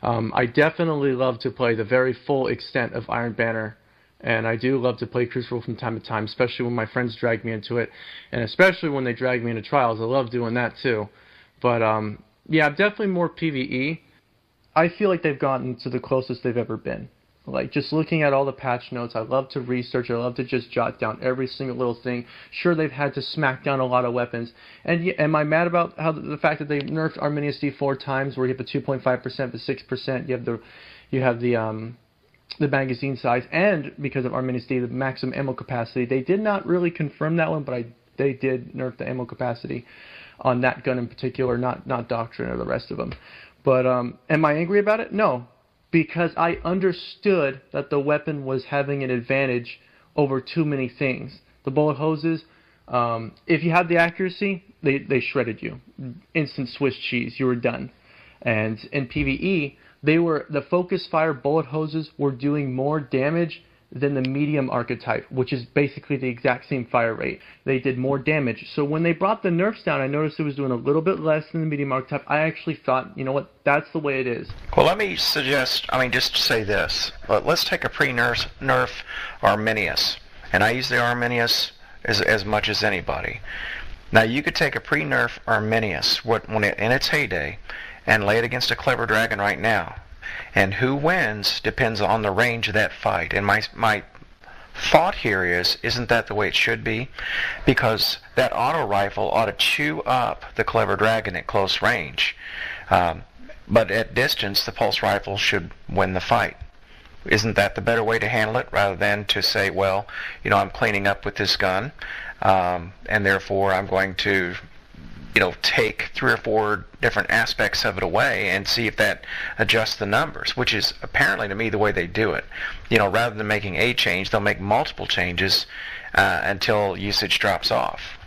[SPEAKER 3] I definitely love to play the very full extent of Iron Banner. And I do love to play Crucible from time to time, especially when my friends drag me into it, and especially when they drag me into Trials. I love doing that too. But yeah, I'm definitely more PvE. I feel like they've gotten to the closest they've ever been. Just looking at all the patch notes, I love to research. I love to just jot down every single little thing. Sure, they've had to smack down a lot of weapons. And am I mad about the fact that they nerfed Arminius D 4 times, where you have the 2.5%, the 6%, you have the magazine size, and because of Arminius D, the maximum ammo capacity. They did not really confirm that one, but they did nerf the ammo capacity on that gun in particular, not Doctrine or the rest of them. But am I angry about it? No, because I understood that the weapon was having an advantage over too many things. The bullet hoses, if you had the accuracy, they shredded you. Instant Swiss cheese, you were done. And in PvE, the focus fire bullet hoses were doing more damage than the medium archetype, which is basically the exact same fire rate. They did more damage. So when they brought the nerfs down, I noticed it was doing a little bit less than the medium archetype. I actually thought, you know what, that's the way it is.
[SPEAKER 4] Well, let me suggest, just say this. Let's take a pre-nerf Arminius. And I use the Arminius as much as anybody. Now, you could take a pre-nerf Arminius in its heyday and lay it against a clever dragon right now. And who wins depends on the range of that fight. And my thought here isn't that the way it should be? Because that auto rifle ought to chew up the clever dragon at close range. But at distance, the pulse rifle should win the fight. Isn't that the better way to handle it, rather than to say, well, I'm cleaning up with this gun, and therefore I'm going to take 3 or 4 different aspects of it away and see if that adjusts the numbers, which is apparently to me the way they do it. Rather than making a change, they'll make multiple changes until usage drops off.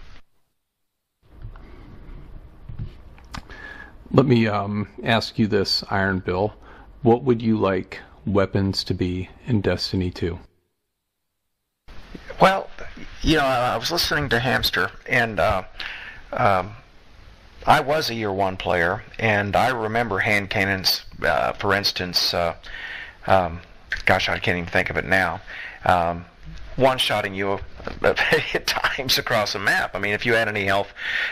[SPEAKER 1] Let me ask you this, IronBill. What would you like weapons to be in Destiny 2?
[SPEAKER 4] Well, I was listening to Hamster, and I was a Year 1 player, and I remember hand cannons, for instance, gosh, I can't even think of it now, one-shotting you at times across a map. If you had any health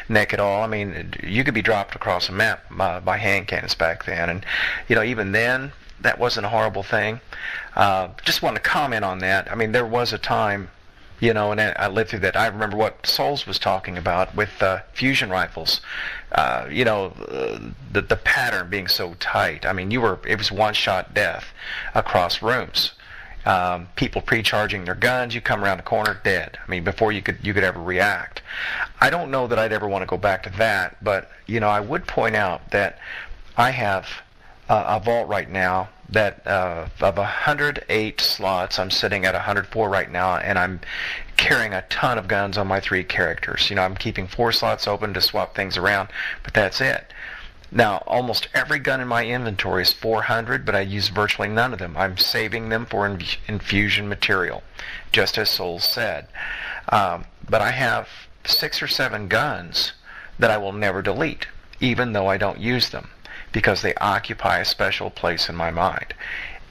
[SPEAKER 4] neck at all, you could be dropped across a map by hand cannons back then, and, even then, that wasn't a horrible thing. Just want to comment on that. There was a time, and I lived through that. I remember what Souls was talking about with fusion rifles. The pattern being so tight. It was one-shot death across rooms. People pre-charging their guns, you come around the corner, dead. Before you could ever react. I don't know that I'd ever want to go back to that, but I would point out that I have a vault right now that of 108 slots, I'm sitting at 104 right now, and I'm carrying a ton of guns on my 3 characters. I'm keeping 4 slots open to swap things around, but that's it. Now, almost every gun in my inventory is 400, but I use virtually none of them. I'm saving them for infusion material, just as Souls said. But I have 6 or 7 guns that I will never delete, even though I don't use them, because they occupy a special place in my mind.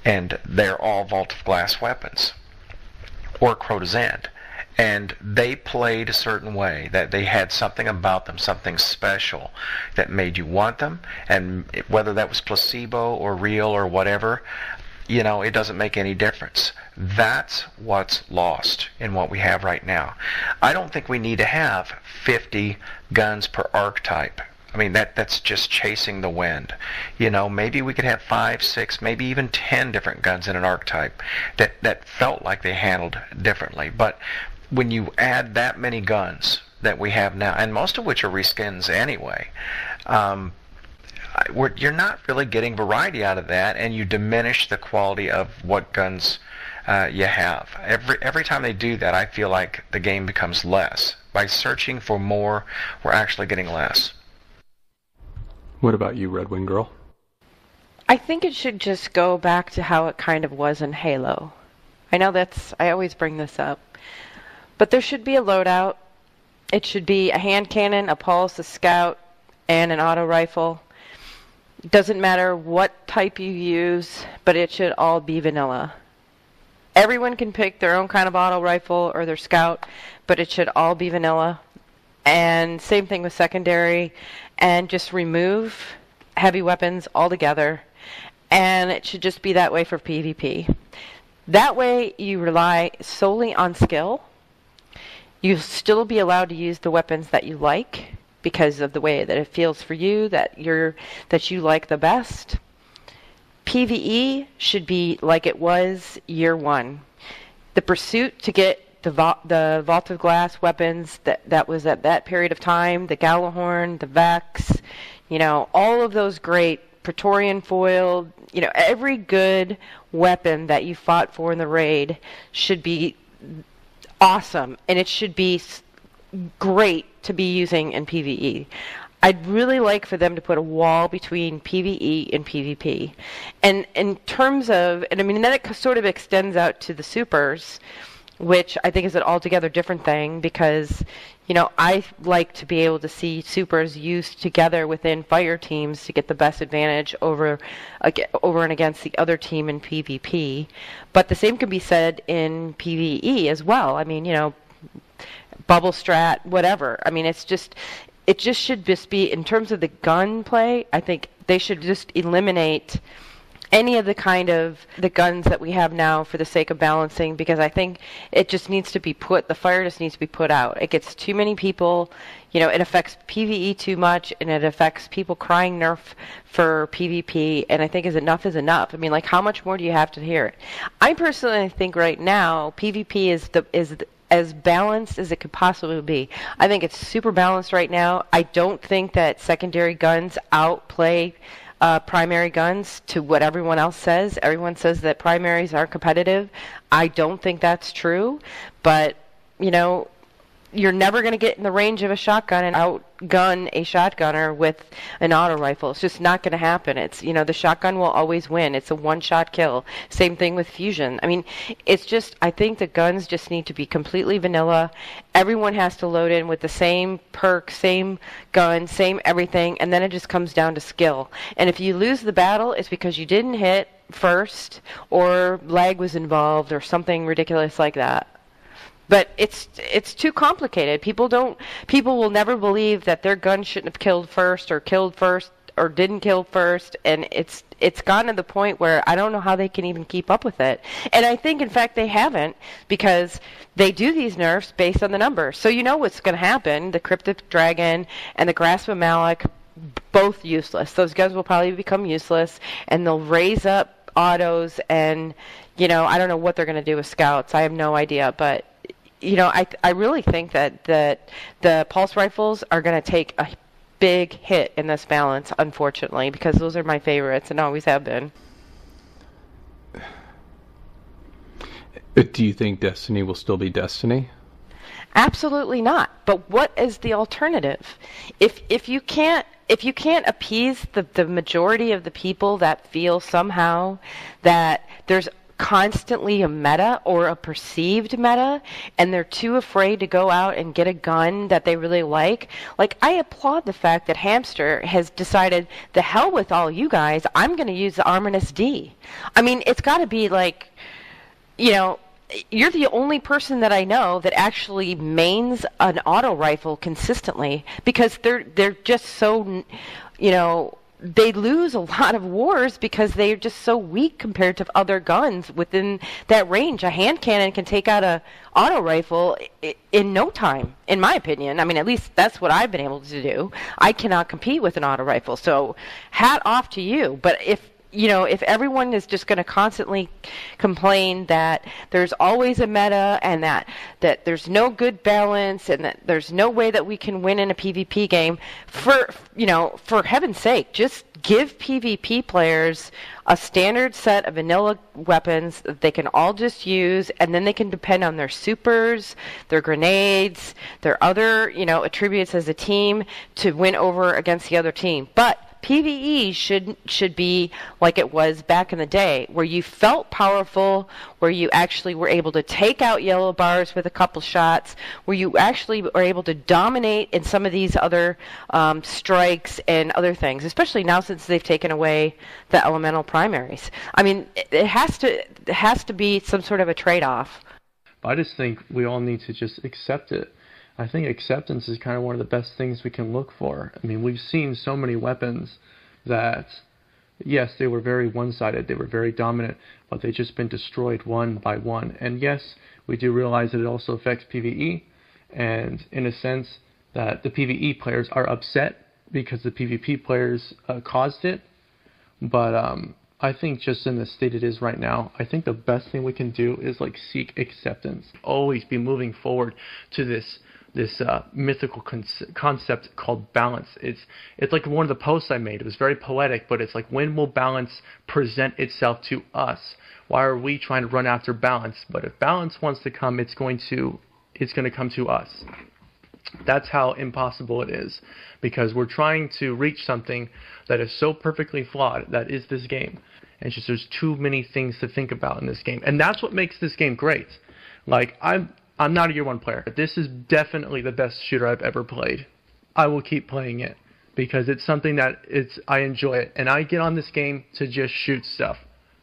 [SPEAKER 4] And they're all Vault of Glass weapons, or Crota's End. And they played a certain way, that they had something about them, something special, that made you want them. And whether that was placebo or real or whatever, it doesn't make any difference. That's what's lost in what we have right now. I don't think we need to have 50 guns per archetype. That's just chasing the wind. Maybe we could have 5, 6, maybe even 10 different guns in an archetype that felt like they handled differently. But when you add that many guns that we have now, and most of which are reskins anyway, you're not really getting variety out of that, and you diminish the quality of what guns you have. Every time they do that, I feel like the game becomes less. By searching for more, we're actually getting less.
[SPEAKER 1] What about you, RedWingGirl?
[SPEAKER 2] I think it should just go back to how it kind of was in Halo. I always bring this up. But there should be a loadout. It should be a hand cannon, a pulse, a scout, and an auto rifle. It doesn't matter what type you use, but it should all be vanilla. Everyone can pick their own kind of auto rifle or their scout, but it should all be vanilla. And same thing with secondary. And just remove heavy weapons altogether. And it should just be that way for PvP. That way you rely solely on skill. You'll still be allowed to use the weapons that you like because of the way that it feels for you, that you like the best. PvE should be like it was Year 1. The pursuit to get the Vault of Glass weapons that was at that period of time, the Gallahorn, the Vex, all of those great Praetorian foil, every good weapon that you fought for in the raid should be awesome, and it should be great to be using in PvE. I'd really like for them to put a wall between PvE and PvP. And in terms of, and I mean, then it sort of extends out to the supers, which I think is an altogether different thing because, you know, I like to be able to see supers used together within fire teams to get the best advantage over and against the other team in PvP. But the same can be said in PvE as well. I mean, you know, bubble strat, whatever. I mean, it just should just be, in terms of the gun play, I think they should just eliminate any of the kind of the guns that we have now for the sake of balancing, because I think it just needs to be the fire just needs to be put out. It gets too many people, you know, it affects PvE too much, and it affects people crying nerf for PvP, and I think enough is enough. I mean, like, how much more do you have to hear it? I personally think right now PvP is as balanced as it could possibly be. I think it's super balanced right now. I don't think that secondary guns outplay primary guns to what everyone else says. Everyone says that primaries are competitive. I don't think that's true, but, you know, you're never going to get in the range of a shotgun and outgun a shotgunner with an auto rifle. It's just not going to happen. It's, you know, the shotgun will always win. It's a one-shot kill. Same thing with fusion. I mean, it's just, I think the guns just need to be completely vanilla. Everyone has to load in with the same perk, same gun, same everything, and then it just comes down to skill. And if you lose the battle, it's because you didn't hit first, or lag was involved, or something ridiculous like that. But it's too complicated. People will never believe that their gun shouldn't have killed first or didn't kill first, and it's gotten to the point where I don't know how they can even keep up with it. And I think, in fact, they haven't, because they do these nerfs based on the numbers. So you know what's going to happen. The Cryptic Dragon and the Grasp of Malak, both useless. Those guns will probably become useless, and they'll raise up autos, and, you know, I don't know what they're going to do with scouts. I have no idea, but, you know, I really think that the pulse rifles are going to take a big hit in this balance, unfortunately, because those are my favorites and always have been.
[SPEAKER 1] Do you think Destiny will still be Destiny?
[SPEAKER 2] Absolutely not. But what is the alternative? If you can't appease the majority of the people that feel somehow that there's constantly a meta or a perceived meta, and they're too afraid to go out and get a gun that they really like, I applaud the fact that Hamster has decided, the hell with all you guys, I'm going to use the Arminius D. I mean, it's got to be like, you know, you're the only person that I know that actually mains an auto rifle consistently, because they're just so, you know, they lose a lot of wars because they're just so weak compared to other guns within that range. A hand cannon can take out a auto rifle in no time, in my opinion. I mean, at least that's what I've been able to do. I cannot compete with an auto rifle, so hat off to you. But if everyone is just going to constantly complain that there's always a meta, and that there's no good balance, and that there's no way that we can win in a PvP game, for heaven's sake, just give PvP players a standard set of vanilla weapons that they can all just use, and then they can depend on their supers, their grenades, their other, attributes as a team to win over against the other team. But PvE should be like it was back in the day, where you felt powerful, where you actually were able to take out yellow bars with a couple shots, where you actually were able to dominate in some of these other strikes and other things, especially now since they've taken away the elemental primaries. I mean, it has to be some sort of a trade-off.
[SPEAKER 3] I just think we all need to just accept it. I think acceptance is kind of one of the best things we can look for. I mean, we've seen so many weapons that, yes, they were very one-sided, they were very dominant, but they've just been destroyed one by one. And yes, we do realize that it also affects PvE, and in a sense that the PvE players are upset because the PvP players caused it. But I think just in the state it is right now, I think the best thing we can do is seek acceptance. Always be moving forward to this mythical concept called balance. It's like one of the posts I made. It was very poetic, but it's like, when will balance present itself to us? Why are we trying to run after balance? But if balance wants to come, it's going to come to us. That's how impossible it is, because we're trying to reach something that is so perfectly flawed, that is this game. And it's just there's too many things to think about in this game. And that's what makes this game great. Like, I'm not a year one player. This is definitely the best shooter I've ever played. I will keep playing it because it's something that I enjoy it. And I get on this game to just shoot stuff.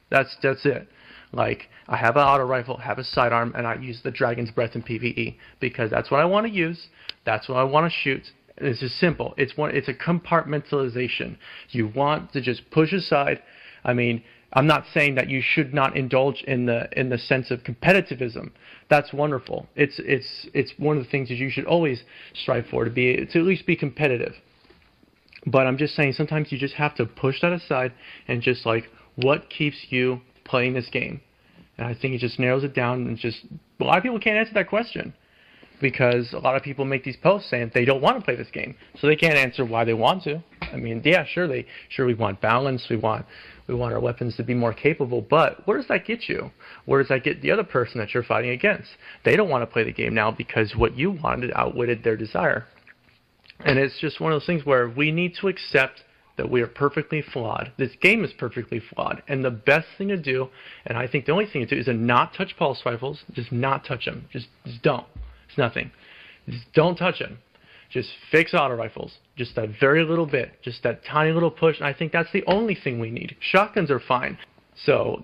[SPEAKER 3] That's it. Like, I have an auto rifle, have a sidearm, and I use the Dragon's Breath in PvE because that's what I want to use. That's what I want to shoot. It's just simple. It's a compartmentalization. You want to just push aside. I mean, I'm not saying that you should not indulge in the sense of competitivism. That's wonderful. It's one of the things that you should always strive for, to at least be competitive. But I'm just saying sometimes you just have to push that aside and just like, what keeps you playing this game? And I think it just narrows it down, and just a lot of people can't answer that question because a lot of people make these posts saying they don't want to play this game, so they can't answer why they want to. I mean, yeah, sure we want balance, we want our weapons to be more capable, but where does that get you? Where does that get the other person that you're fighting against? They don't want to play the game now because what you wanted outwitted their desire. And it's just one of those things where we need to accept that we are perfectly flawed. This game is perfectly flawed, and the best thing to do, and I think the only thing to do, is to not touch pulse rifles. Just not touch them. Just don't. It's nothing. Just don't touch them. Just fix auto rifles. Just that very little bit. Just that tiny little push. And I think that's the only thing we need. Shotguns are fine. So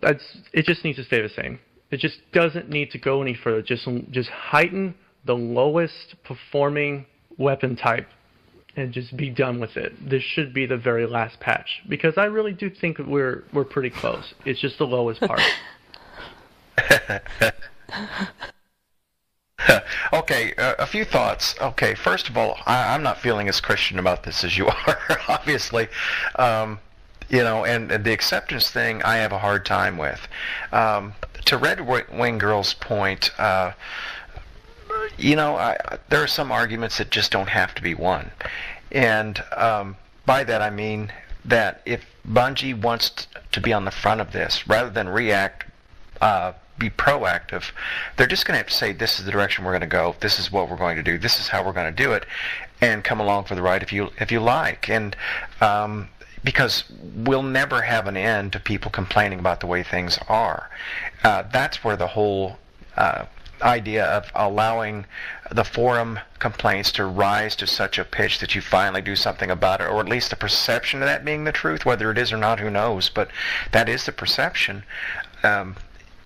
[SPEAKER 3] it just needs to stay the same. It just doesn't need to go any further. Just heighten the lowest performing weapon type and just be done with it. This should be the very last patch, because I really do think we're pretty close. It's just the lowest part.
[SPEAKER 4] Okay, a few thoughts. Okay, first of all, I'm not feeling as Christian about this as you are, obviously. And the acceptance thing I have a hard time with. To RedWingGirl's point, there are some arguments that just don't have to be won. And by that I mean that if Bungie wants to be on the front of this, rather than react, be proactive, they're just going to have to say, this is the direction we're going to go, this is what we're going to do, this is how we're going to do it, and come along for the ride if you like. And because we'll never have an end to people complaining about the way things are. That's where the whole idea of allowing the forum complaints to rise to such a pitch that you finally do something about it, or at least the perception of that being the truth. Whether it is or not, who knows, but that is the perception.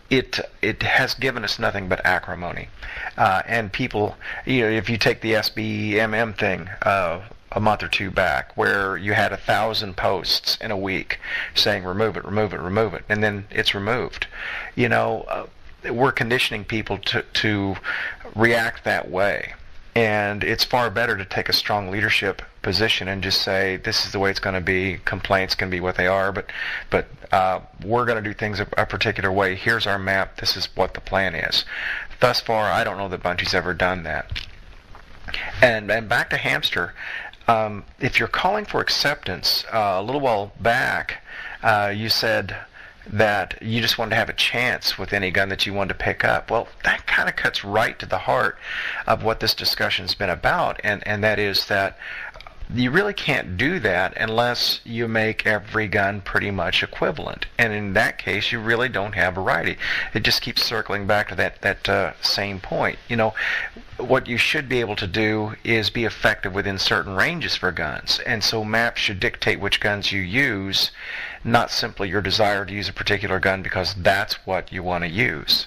[SPEAKER 4] It has given us nothing but acrimony. And people, if you take the SBMM thing a month or two back, where you had 1,000 posts in a week saying remove it, remove it, remove it, and then it's removed. We're conditioning people to react that way. And it's far better to take a strong leadership position and just say, this is the way it's going to be. Complaints can be what they are, but we're going to do things a particular way. Here's our map. This is what the plan is. Thus far, I don't know that Bungie's ever done that. And back to Hamster, if you're calling for acceptance, a little while back, you said that you just wanted to have a chance with any gun that you wanted to pick up. Well, that kind of cuts right to the heart of what this discussion's been about, and that is that you really can't do that unless you make every gun pretty much equivalent. And in that case, you really don't have variety. It just keeps circling back to that same point. What you should be able to do is be effective within certain ranges for guns. And so maps should dictate which guns you use, not simply your desire to use a particular gun because that's what you want to use.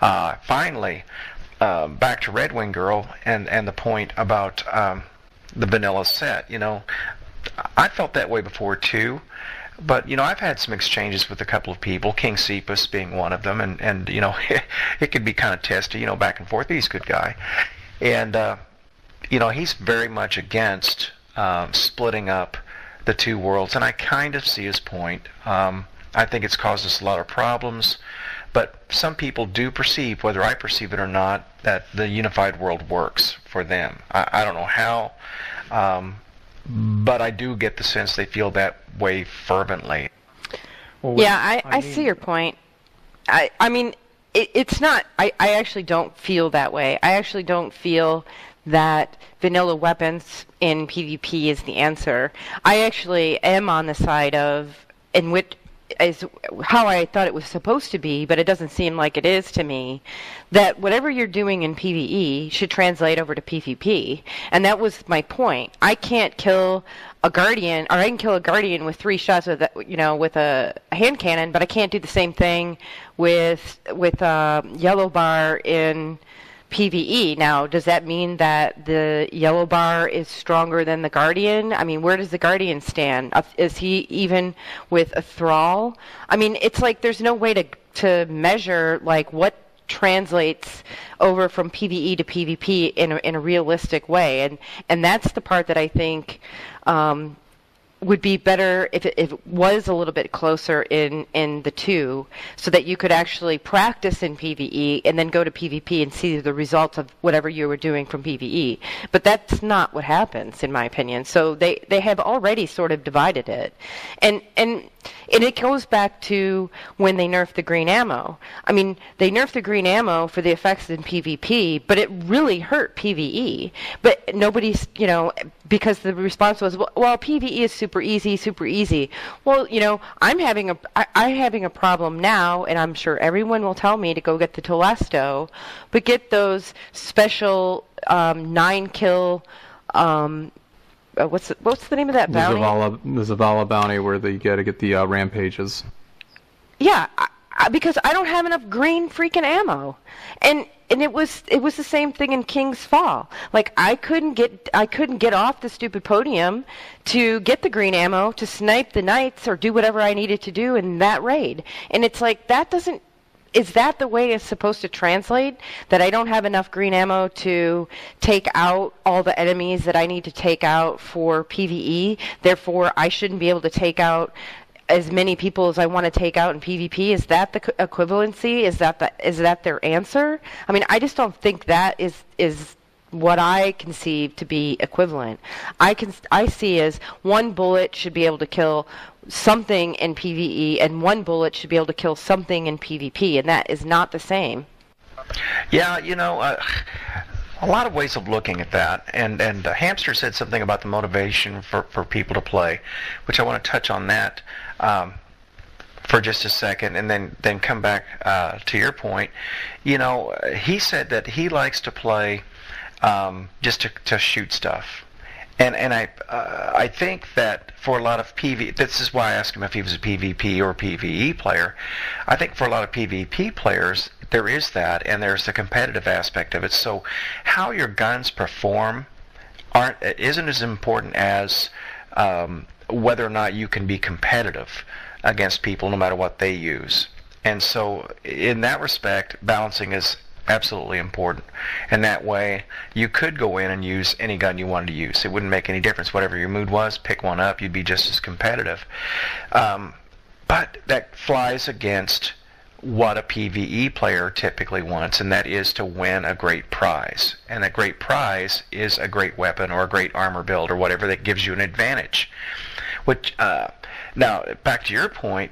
[SPEAKER 4] Finally, back to RedWingGirl and the point about the vanilla set. I felt that way before too, but I've had some exchanges with a couple of people, King Cephas being one of them, and it could be kind of testy, back and forth. He's a good guy, and he's very much against splitting up the two worlds, and I kind of see his point. I think it's caused us a lot of problems, but some people do perceive, whether I perceive it or not, that the unified world works for them. I don't know how, but I do get the sense they feel that way fervently.
[SPEAKER 2] Yeah, I see your point. I mean, it's not, I actually don't feel that way. I actually don't feel that vanilla weapons in PvP is the answer. I actually am on the side of, in which is how I thought it was supposed to be, but it doesn't seem like it is to me, that whatever you're doing in PvE should translate over to PvP. And that was my point. I can't kill a Guardian, or I can kill a Guardian with 3 shots with a hand cannon, but I can't do the same thing with yellow bar in PvE. Now, does that mean that the yellow bar is stronger than the Guardian? I mean, where does the Guardian stand? Is he even with a Thrall? I mean, it's like there's no way to measure like what translates over from PvE to PvP in a realistic way, and that's the part that I think would be better if it was a little bit closer in the two, so that you could actually practice in PvE and then go to PvP and see the results of whatever you were doing from PvE. But that's not what happens, in my opinion. So they have already sort of divided it. And it goes back to when they nerfed the green ammo. I mean, they nerfed the green ammo for the effects in PvP, but it really hurt PvE. But nobody's, because the response was, well, PvE is super easy. Well, I'm having a problem now, and I'm sure everyone will tell me to go get the Telesto, but get those special 9-kill. What's the name of that bounty?
[SPEAKER 1] The Zavala bounty, where you got to get the rampages.
[SPEAKER 2] Yeah, because I don't have enough green freaking ammo, and it was the same thing in King's Fall. Like I couldn't get off the stupid podium to get the green ammo to snipe the knights or do whatever I needed to do in that raid, and it's like that doesn't. Is that the way it's supposed to translate? That I don't have enough green ammo to take out all the enemies that I need to take out for PvE, therefore I shouldn't be able to take out as many people as I want to take out in PvP? Is that the equivalency? Is that their answer? I mean, I just don't think that is what I conceive to be equivalent. I see as one bullet should be able to kill something in PvE, and one bullet should be able to kill something in PvP, and that is not the same.
[SPEAKER 4] Yeah, a lot of ways of looking at that, and Hamster said something about the motivation for people to play, which I want to touch on that for just a second, and then come back to your point. He said that he likes to play just to shoot stuff. And I think that for a lot of this is why I asked him if he was a PvP or PvE player. I think for a lot of PvP players, there is that, and there's the competitive aspect of it. So how your guns perform isn't as important as whether or not you can be competitive against people no matter what they use. And so in that respect, balancing is absolutely important. And that way, you could go in and use any gun you wanted to use. It wouldn't make any difference. Whatever your mood was, pick one up. You'd be just as competitive. But that flies against what a PvE player typically wants, and that is to win a great prize. And a great prize is a great weapon or a great armor build or whatever that gives you an advantage. Which now, back to your point,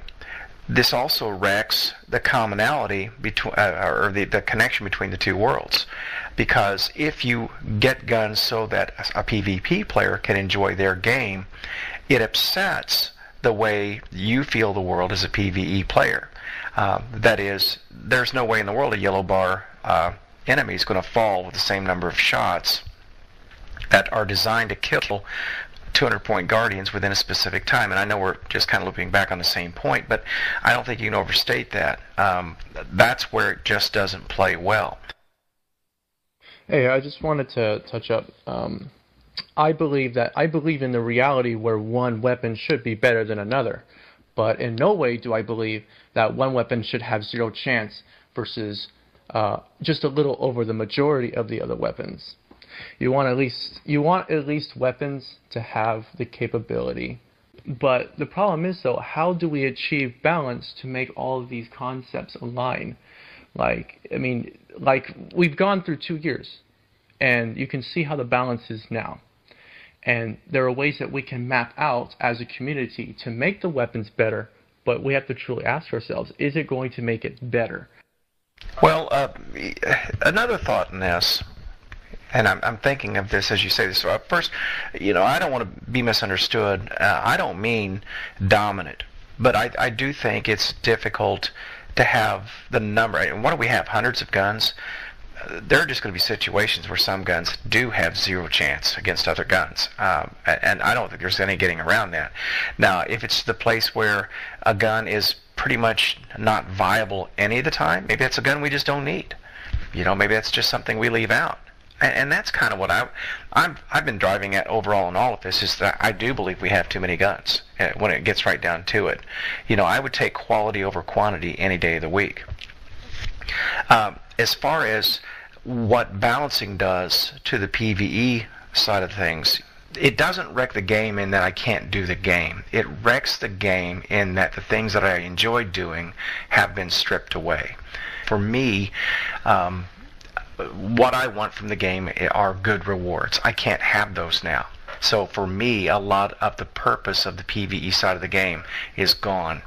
[SPEAKER 4] this also wrecks the commonality between, or the connection between the two worlds. Because if you get guns so that a PvP player can enjoy their game, it upsets the way you feel the world as a PvE player. That is, there's no way in the world a yellow bar enemy is going to fall with the same number of shots that are designed to kill 200-point Guardians within a specific time. And I know we're just kind of looping back on the same point, but I don't think you can overstate that. That's where it just doesn't play well.
[SPEAKER 3] Hey, I just wanted to touch up. I believe in the reality where one weapon should be better than another, but in no way do I believe that one weapon should have zero chance versus just a little over the majority of the other weapons. You want at least weapons to have the capability. But the problem is, though, how do we achieve balance to make all of these concepts align? Like we've gone through 2 years, and you can see how the balance is now. And there are ways that we can map out as a community to make the weapons better, but we have to truly ask ourselves, is it going to make it better?
[SPEAKER 4] Well, another thought in this, and I'm thinking of this as you say this. So first, I don't want to be misunderstood. I don't mean dominant, but I do think it's difficult to have the number. And what do we have? Hundreds of guns. There are just going to be situations where some guns do have zero chance against other guns, and I don't think there's any getting around that. Now, if it's the place where a gun is pretty much not viable any of the time, maybe it's a gun we just don't need. Maybe that's just something we leave out. And that's kind of what I've been driving at overall in all of this, is that I do believe we have too many guns when it gets right down to it. I would take quality over quantity any day of the week. As far as what balancing does to the PvE side of things, it doesn't wreck the game in that I can't do the game. It wrecks the game in that the things that I enjoyed doing have been stripped away. For me, what I want from the game are good rewards. I can't have those now. So for me, a lot of the purpose of the PvE side of the game is gone.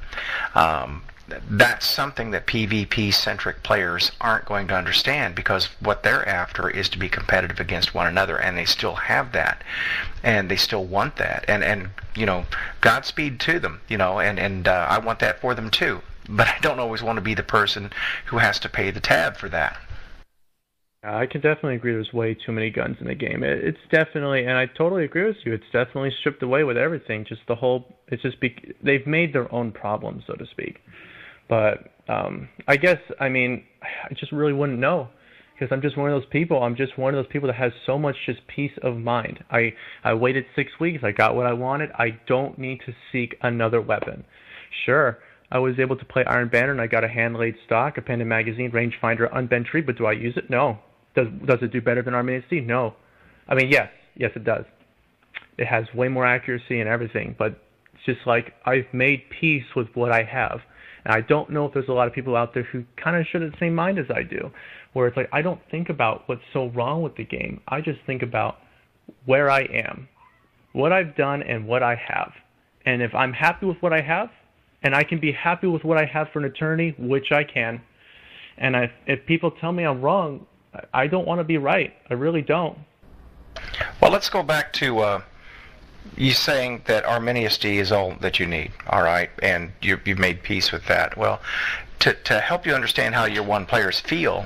[SPEAKER 4] That's something that PvP-centric players aren't going to understand, because what they're after is to be competitive against one another, and they still have that, and they still want that, and Godspeed to them, and I want that for them too. But I don't always want to be the person who has to pay the tab for that.
[SPEAKER 3] I can definitely agree there's way too many guns in the game. It's definitely, and I totally agree with you, it's definitely stripped away with everything. They've made their own problem, so to speak. But I guess, I just really wouldn't know, because I'm just one of those people. I'm just one of those people that has so much just peace of mind. I waited 6 weeks. I got what I wanted. I don't need to seek another weapon. Sure, I was able to play Iron Banner, and I got a hand-laid stock, a pendant magazine, rangefinder, unbent tree, but do I use it? No. Does it do better than Arminius D? No. Yes, it does. It has way more accuracy and everything, but it's just like I've made peace with what I have. And I don't know if there's a lot of people out there who kind of share the same mind as I do, where it's like I don't think about what's so wrong with the game. I just think about where I am, what I've done, and what I have. And if I'm happy with what I have, and I can be happy with what I have for an eternity, which I can, and if people tell me I'm wrong, I don't want to be right. I really don't.
[SPEAKER 4] Well, let's go back to you saying that Arminius D is all that you need, all right, and you've made peace with that. Well, to help you understand how your one players feel,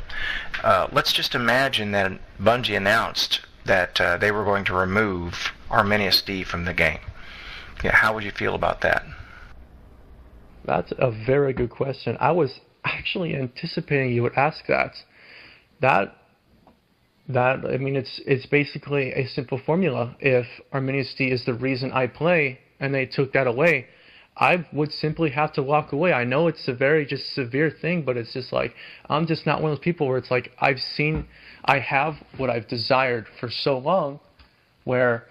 [SPEAKER 4] let's just imagine that Bungie announced that they were going to remove Arminius D from the game. Yeah, how would you feel about that?
[SPEAKER 3] That's a very good question. I was actually anticipating you would ask that. It's basically a simple formula. If Arminius D is the reason I play and they took that away, I would simply have to walk away. I know it's a very just severe thing, but it's just like I'm just not one of those people where it's like I have what I've desired for so long, and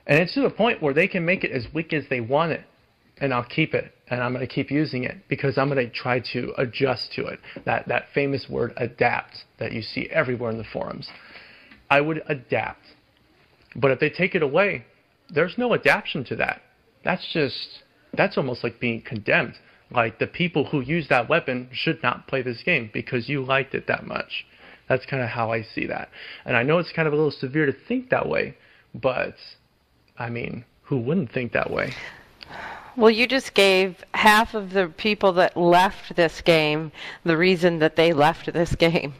[SPEAKER 3] it's to the point where they can make it as weak as they want it, and I'll keep it, and I'm going to keep using it because I'm going to try to adjust to it. That famous word, adapt, that you see everywhere in the forums. I would adapt. But if they take it away, there's no adaptation to that. That's almost like being condemned. Like the people who use that weapon should not play this game because you liked it that much. That's kind of how I see that. And I know it's kind of a little severe to think that way, but who wouldn't think that way?
[SPEAKER 2] Well, you just gave half of the people that left this game the reason that they left this game.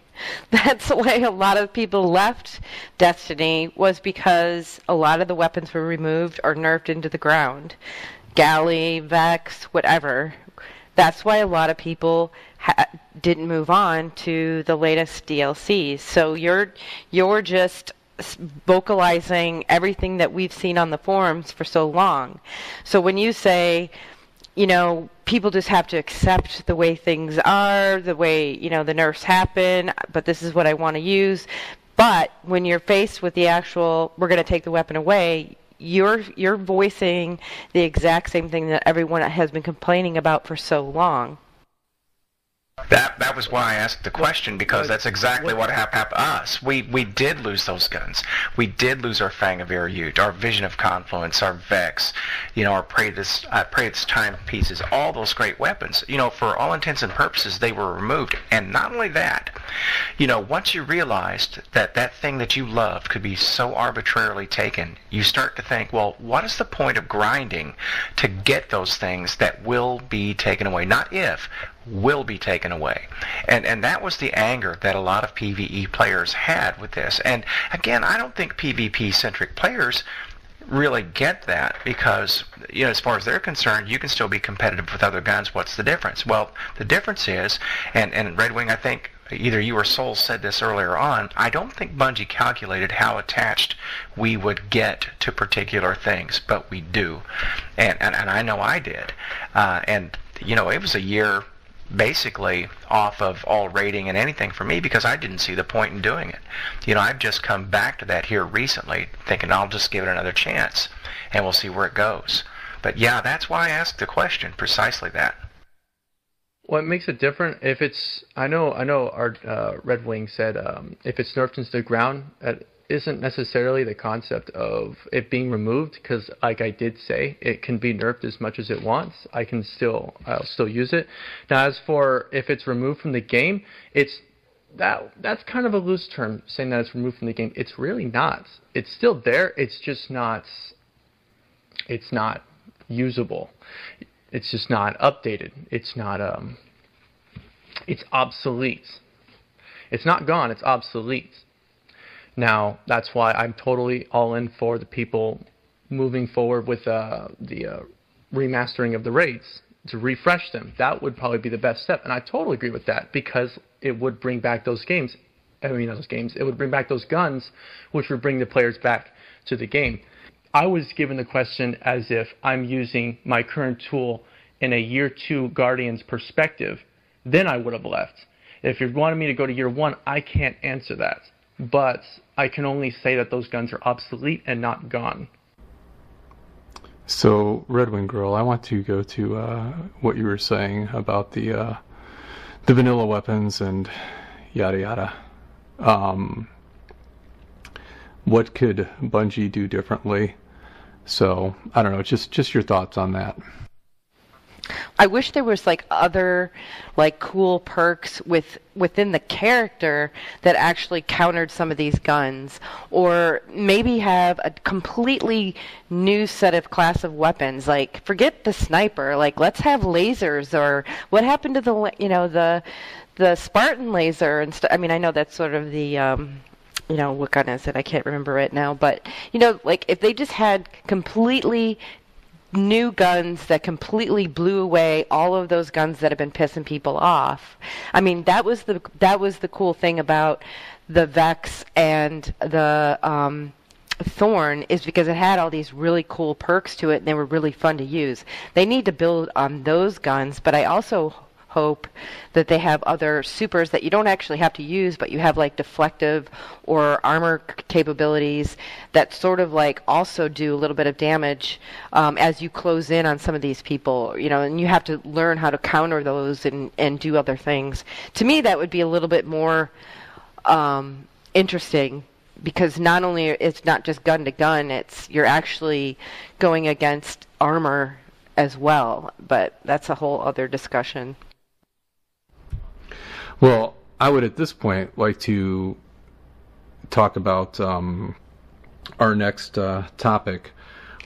[SPEAKER 2] That's why a lot of people left Destiny, was because a lot of the weapons were removed or nerfed into the ground. Galley, Vex, whatever. That's why a lot of people didn't move on to the latest DLCs. So you're just vocalizing everything that we've seen on the forums for so long. So when you say, people just have to accept the way things are, the way, the nerfs happen, but this is what I want to use. But when you're faced with the actual, we're going to take the weapon away, you're voicing the exact same thing that everyone has been complaining about for so long.
[SPEAKER 4] That was why I asked the question, because that's exactly what happened to us. We did lose those guns. We did lose our Fang of Uriut, our Vision of Confluence, our Vex, our Pray This Timepieces, all those great weapons. For all intents and purposes, they were removed. And not only that, once you realized that that thing that you loved could be so arbitrarily taken, you start to think, well, what is the point of grinding to get those things that will be taken away? Not if, will be taken away. And that was the anger that a lot of PvE players had with this. And again, I don't think PvP-centric players really get that, because as far as they're concerned, you can still be competitive with other guns. What's the difference? Well, the difference is, and RedWing, I think either you or Soul said this earlier on, I don't think Bungie calculated how attached we would get to particular things, but we do. And I know I did. It was a year basically off of all rating and anything for me, because I didn't see the point in doing it. I've just come back to that here recently, thinking I'll just give it another chance and we'll see where it goes. But yeah, that's why I asked the question, precisely that.
[SPEAKER 3] What makes it different, if it's, I know our Red Wing said if it's nerfed into the ground, that isn't necessarily the concept of it being removed, because like I did say, it can be nerfed as much as it wants. I'll still use it. Now, as for if it's removed from the game, that's kind of a loose term, saying that it's removed from the game. It's really not. It's still there. It's just not. It's not usable. It's just not updated. It's not. It's obsolete. It's not gone. It's obsolete. Now, that's why I'm totally all in for the people moving forward with the remastering of the raids, to refresh them. That would probably be the best step, and I totally agree with that, because it would bring back those games. It would bring back those guns, which would bring the players back to the game. I was given the question as if I'm using my current tool in a Year 2 Guardian's perspective. Then I would have left. If you're wanting me to go to Year 1, I can't answer that. But I can only say that those guns are obsolete and not gone.
[SPEAKER 1] So, RedWingGirl, I want to go to what you were saying about the vanilla weapons and yada yada. What could Bungie do differently? So, I don't know, just your thoughts on that.
[SPEAKER 2] I wish there was other cool perks within the character that actually countered some of these guns, or maybe have a completely new set of class of weapons. Forget the sniper. Let's have lasers, or what happened to the Spartan laser and stuff. I mean, I know that's sort of the what gun is it? I can't remember it now, but if they just had completely new guns that completely blew away all of those guns that have been pissing people off. I mean, that was the cool thing about the Vex and the Thorn, is because it had all these really cool perks to it, and they were really fun to use. They need to build on those guns, but I also hope that they have other supers that you don't actually have to use, but you have deflective or armor capabilities that sort of also do a little bit of damage as you close in on some of these people, and you have to learn how to counter those and do other things. To me, that would be a little bit more interesting, because not only it's not just gun to gun, you're actually going against armor as well, but that's a whole other discussion.
[SPEAKER 1] Well, I would at this point like to talk about our next topic,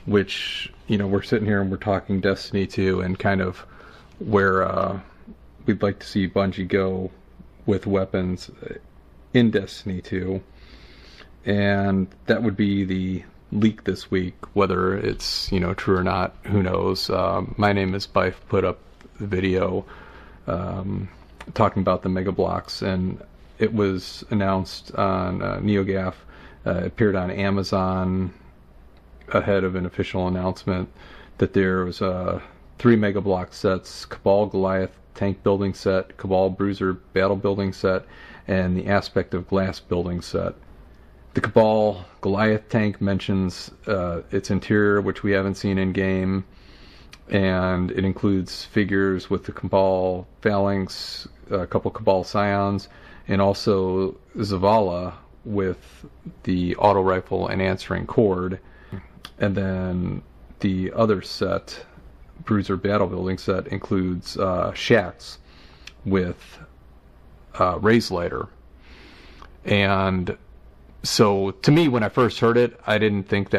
[SPEAKER 1] which, we're sitting here and we're talking Destiny 2 and kind of where we'd like to see Bungie go with weapons in Destiny 2. And that would be the leak this week, whether it's, true or not, who knows. My Name is Bife put up the video talking about the MegaBlocks, and it was announced on NeoGAF. It appeared on Amazon ahead of an official announcement that there was 3 MegaBlock sets: Cabal Goliath tank building set, Cabal Bruiser battle building set, and the Aspect of Glass building set. The Cabal Goliath tank mentions its interior, which we haven't seen in game. and it includes figures with the Cabal Phalanx, a couple Cabal Scions, and also Zavala with the auto rifle and answering cord. And then the other set, Bruiser Battle Building set, includes Shax with Raise Lighter. And so to me, when I first heard it, I didn't get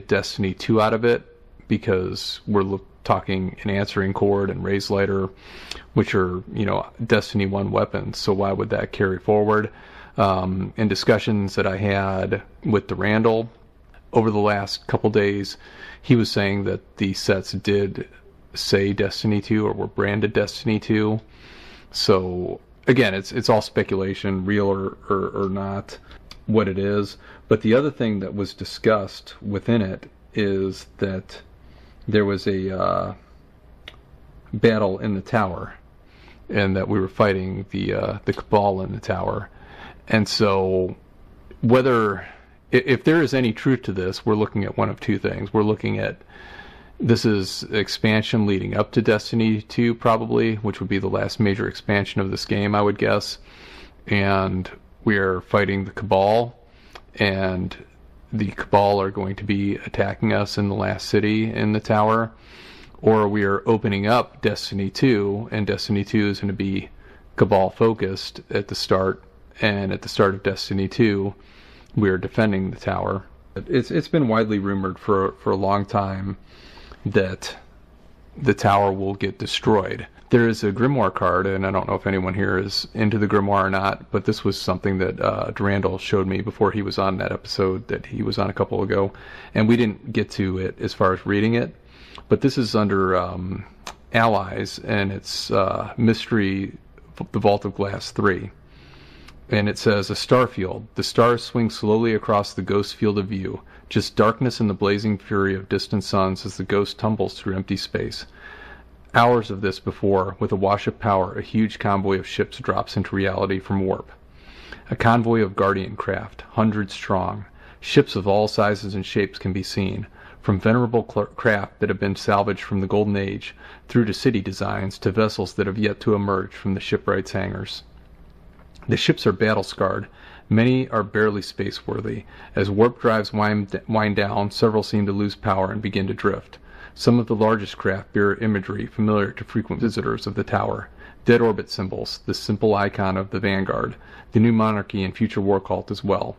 [SPEAKER 1] Destiny 2 out of it, because we're talking an answering cord and Raise Lighter, which are, Destiny 1 weapons. So why would that carry forward? In discussions that I had with Durandal over the last couple days, he was saying that the sets did say Destiny 2 or were branded Destiny 2. So again, it's all speculation, real or not, what it is. But the other thing that was discussed within it is that there was a battle in the tower, and that we were fighting the Cabal in the tower. And so if there is any truth to this, we're looking at one of two things. We're looking at, this is expansion leading up to Destiny 2 probably, which would be the last major expansion of this game, I would guess. And we are fighting the Cabal, and the Cabal are going to be attacking us in the last city in the tower. Or we are opening up Destiny 2, and Destiny 2 is going to be Cabal focused at the start, and at the start of Destiny 2 we are defending the tower. It's been widely rumored for a long time that the tower will get destroyed. There is a Grimoire card, and I don't know if anyone here is into the Grimoire or not, but this was something that Durandal showed me before he was on that episode that he was on a couple ago, and we didn't get to it as far as reading it, but this is under Allies, and it's Mystery, the Vault of Glass 3. And it says, a starfield. The stars swing slowly across the ghost field of view, just darkness and the blazing fury of distant suns as the ghost tumbles through empty space. Hours of this before, with a wash of power, a huge convoy of ships drops into reality from warp. A convoy of Guardian craft, hundreds strong. Ships of all sizes and shapes can be seen, from venerable craft that have been salvaged from the Golden Age, through to city designs, to vessels that have yet to emerge from the shipwrights' hangars. The ships are battle-scarred. Many are barely space-worthy. As warp drives wind down, several seem to lose power and begin to drift. Some of the largest craft bear imagery familiar to frequent visitors of the tower. Dead orbit symbols, the simple icon of the Vanguard, the new monarchy and future war cult as well,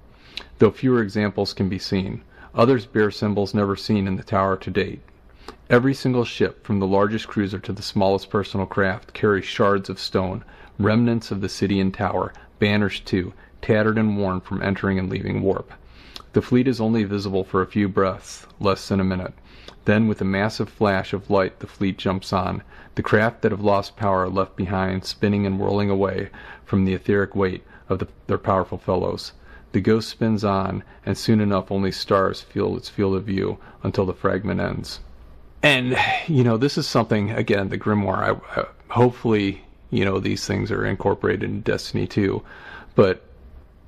[SPEAKER 1] though fewer examples can be seen. Others bear symbols never seen in the tower to date. Every single ship, from the largest cruiser to the smallest personal craft, carries shards of stone, remnants of the city and tower, banners too, tattered and worn from entering and leaving warp. The fleet is only visible for a few breaths, less than a minute. Then, with a massive flash of light, the fleet jumps on. The craft that have lost power are left behind, spinning and whirling away from the etheric weight of their powerful fellows. The ghost spins on, and soon enough only stars fill its field of view until the fragment ends. And, this is something, again, the Grimoire, hopefully, these things are incorporated in Destiny 2, but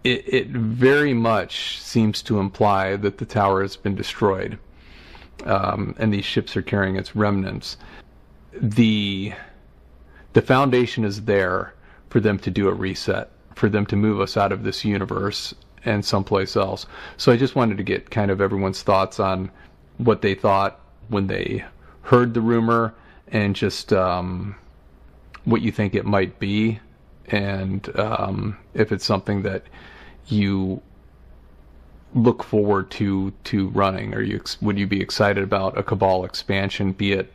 [SPEAKER 1] it very much seems to imply that the tower has been destroyed, and these ships are carrying its remnants. The foundation is there for them to do a reset, for them to move us out of this universe and someplace else. So I just wanted to get kind of everyone's thoughts on what they thought when they heard the rumor, and just what you think it might be, and if it's something that you look forward to running. Would you be excited about a Cabal expansion, be it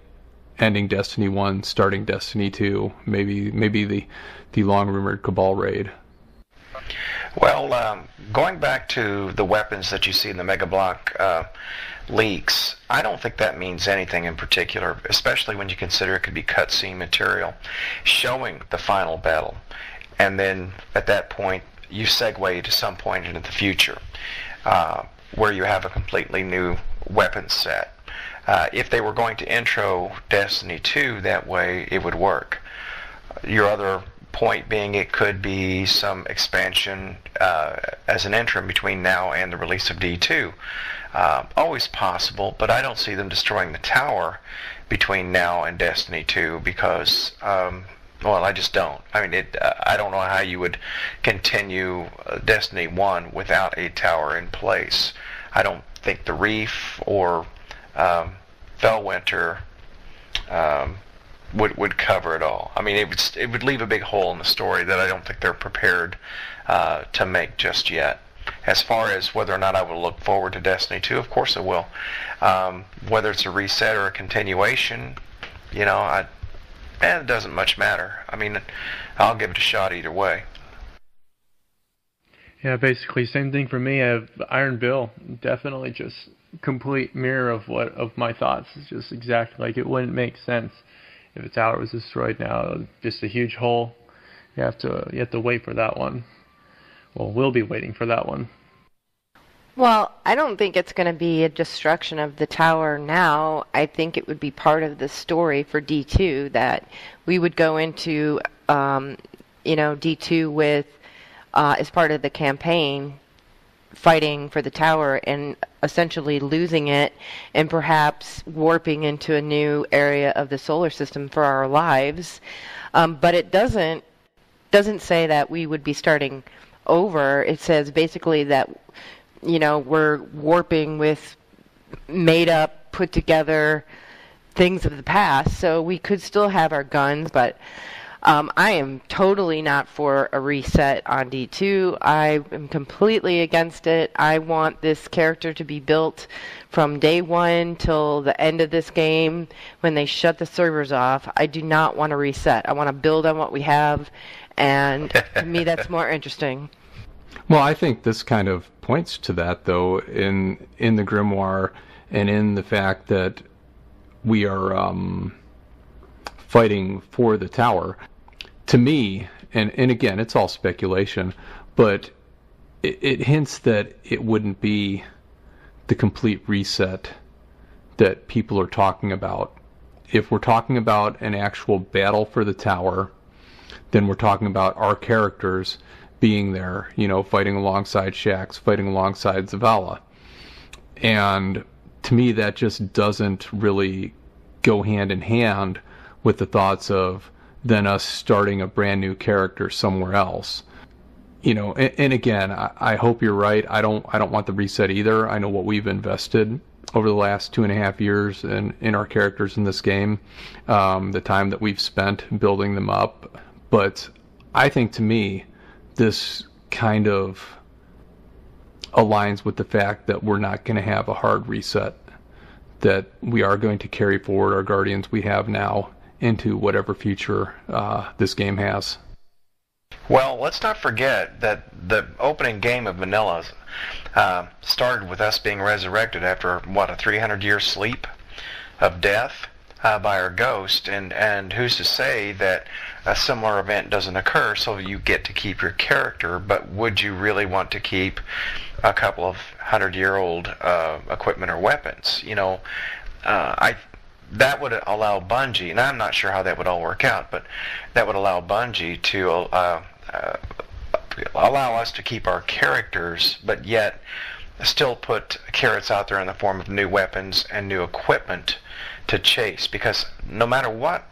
[SPEAKER 1] ending Destiny 1, starting Destiny 2, maybe the long-rumored Cabal raid?
[SPEAKER 4] Well, going back to the weapons that you see in the MegaBlock leaks, I don't think that means anything in particular, especially when you consider it could be cutscene material showing the final battle. And then at that point, you segue to some point into the future where you have a completely new weapon set. If they were going to intro Destiny 2 that way, it would work. Your other point being it could be some expansion as an interim between now and the release of D2. always possible, but I don't see them destroying the tower between now and Destiny 2 because, well, I just don't. I mean, I don't know how you would continue Destiny 1 without a tower in place. I don't think the Reef or Fellwinter would cover it all. I mean, it would leave a big hole in the story that I don't think they're prepared to make just yet. As far as whether or not I will look forward to Destiny 2, of course I will. Whether it's a reset or a continuation, it doesn't much matter. I mean, I'll give it a shot either way.
[SPEAKER 3] Yeah, basically same thing for me. I have IronBill, definitely just complete mirror of my thoughts. It's just exactly like it wouldn't make sense if a tower was destroyed now. Just a huge hole. You have to wait for that one. Well, we'll be waiting for that one.
[SPEAKER 2] Well, I don't think it's going to be a destruction of the tower now. I think it would be part of the story for D2 that we would go into, D2 with, as part of the campaign, fighting for the tower and essentially losing it and perhaps warping into a new area of the solar system for our lives. But it doesn't say that we would be starting over. It says basically that we're warping with made up, put together things of the past, so we could still have our guns, but I am totally not for a reset on D2. I am completely against it. I want this character to be built from day one till the end of this game when they shut the servers off. I do not want to reset. I want to build on what we have, and to me that's more interesting.
[SPEAKER 1] Well, I think this kind of points to that, though, in the Grimoire and in the fact that we are fighting for the tower. To me, and again, it's all speculation, but it hints that it wouldn't be the complete reset that people are talking about. If we're talking about an actual battle for the tower, then we're talking about our characters being there, fighting alongside Shaxx, fighting alongside Zavala. And to me, that just doesn't really go hand in hand with the thoughts of then us starting a brand new character somewhere else. And again, I hope you're right. I don't want the reset either. I know what we've invested over the last 2.5 years in our characters in this game, the time that we've spent building them up. But I think, to me, this kind of aligns with the fact that we're not going to have a hard reset, that we are going to carry forward our Guardians we have now into whatever future this game has.
[SPEAKER 4] Well, let's not forget that the opening game of Vanilla started with us being resurrected after, a 300-year sleep of death by our ghost, and who's to say that a similar event doesn't occur, so you get to keep your character, but would you really want to keep a couple of 100-year-old equipment or weapons? That would allow Bungie, and I'm not sure how that would all work out, but that would allow Bungie to allow us to keep our characters, but yet still put carrots out there in the form of new weapons and new equipment to chase. Because no matter what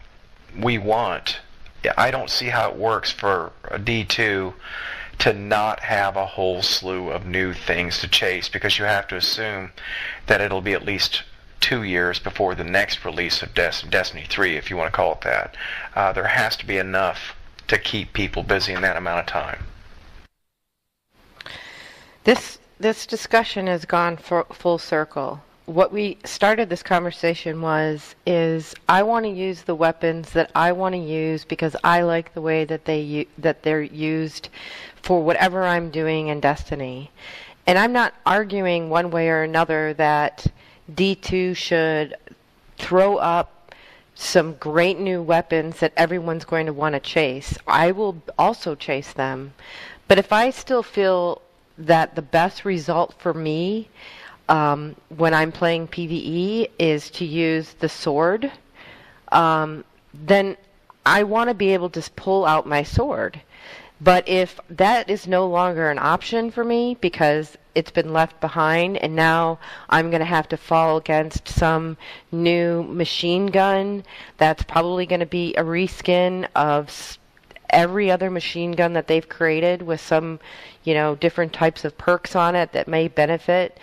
[SPEAKER 4] we want, I don't see how it works for a D2 to not have a whole slew of new things to chase, because you have to assume that it'll be at least 2 years before the next release of Destiny 3, if you want to call it that. There has to be enough to keep people busy in that amount of time.
[SPEAKER 2] This discussion has gone full circle. What we started this conversation is I want to use the weapons that I want to use because I like the way that they're used for whatever I'm doing in Destiny. And I'm not arguing one way or another that D2 should throw up some great new weapons that everyone's going to want to chase. I will also chase them. But if I still feel that the best result for me when I'm playing PvE is to use the sword, then I want to be able to pull out my sword. But if that is no longer an option for me because it's been left behind and now I'm going to have to fall against some new machine gun that's probably going to be a reskin of every other machine gun that they've created with some, different types of perks on it that may benefit,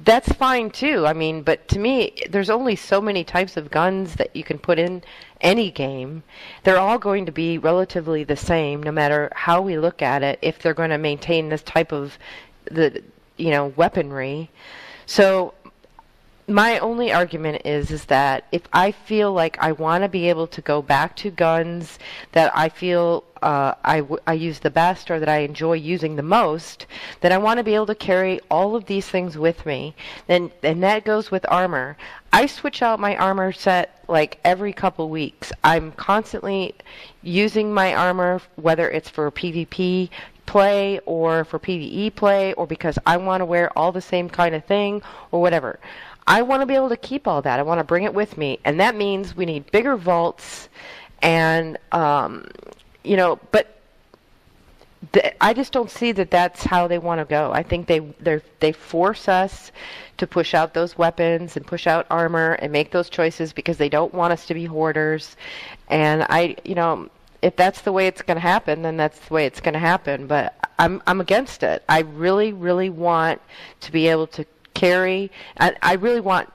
[SPEAKER 2] that's fine too. I mean, but to me, there's only so many types of guns that you can put in any game. They're all going to be relatively the same, no matter how we look at it, if they're going to maintain this type of weaponry. So my only argument is that if I feel like I want to be able to go back to guns that I feel I use the best or that I enjoy using the most, then I want to be able to carry all of these things with me. And that goes with armor. I switch out my armor set like every couple weeks. I'm constantly using my armor, whether it's for PvP play or for PvE play or because I want to wear all the same kind of thing or whatever. I want to be able to keep all that. I want to bring it with me. And that means we need bigger vaults and, but I just don't see that that's how they want to go. I think they force us to push out those weapons and push out armor and make those choices because they don't want us to be hoarders. And if that's the way it's going to happen, then that's the way it's going to happen. But I'm against it. I really, really want to be able to carry. I really want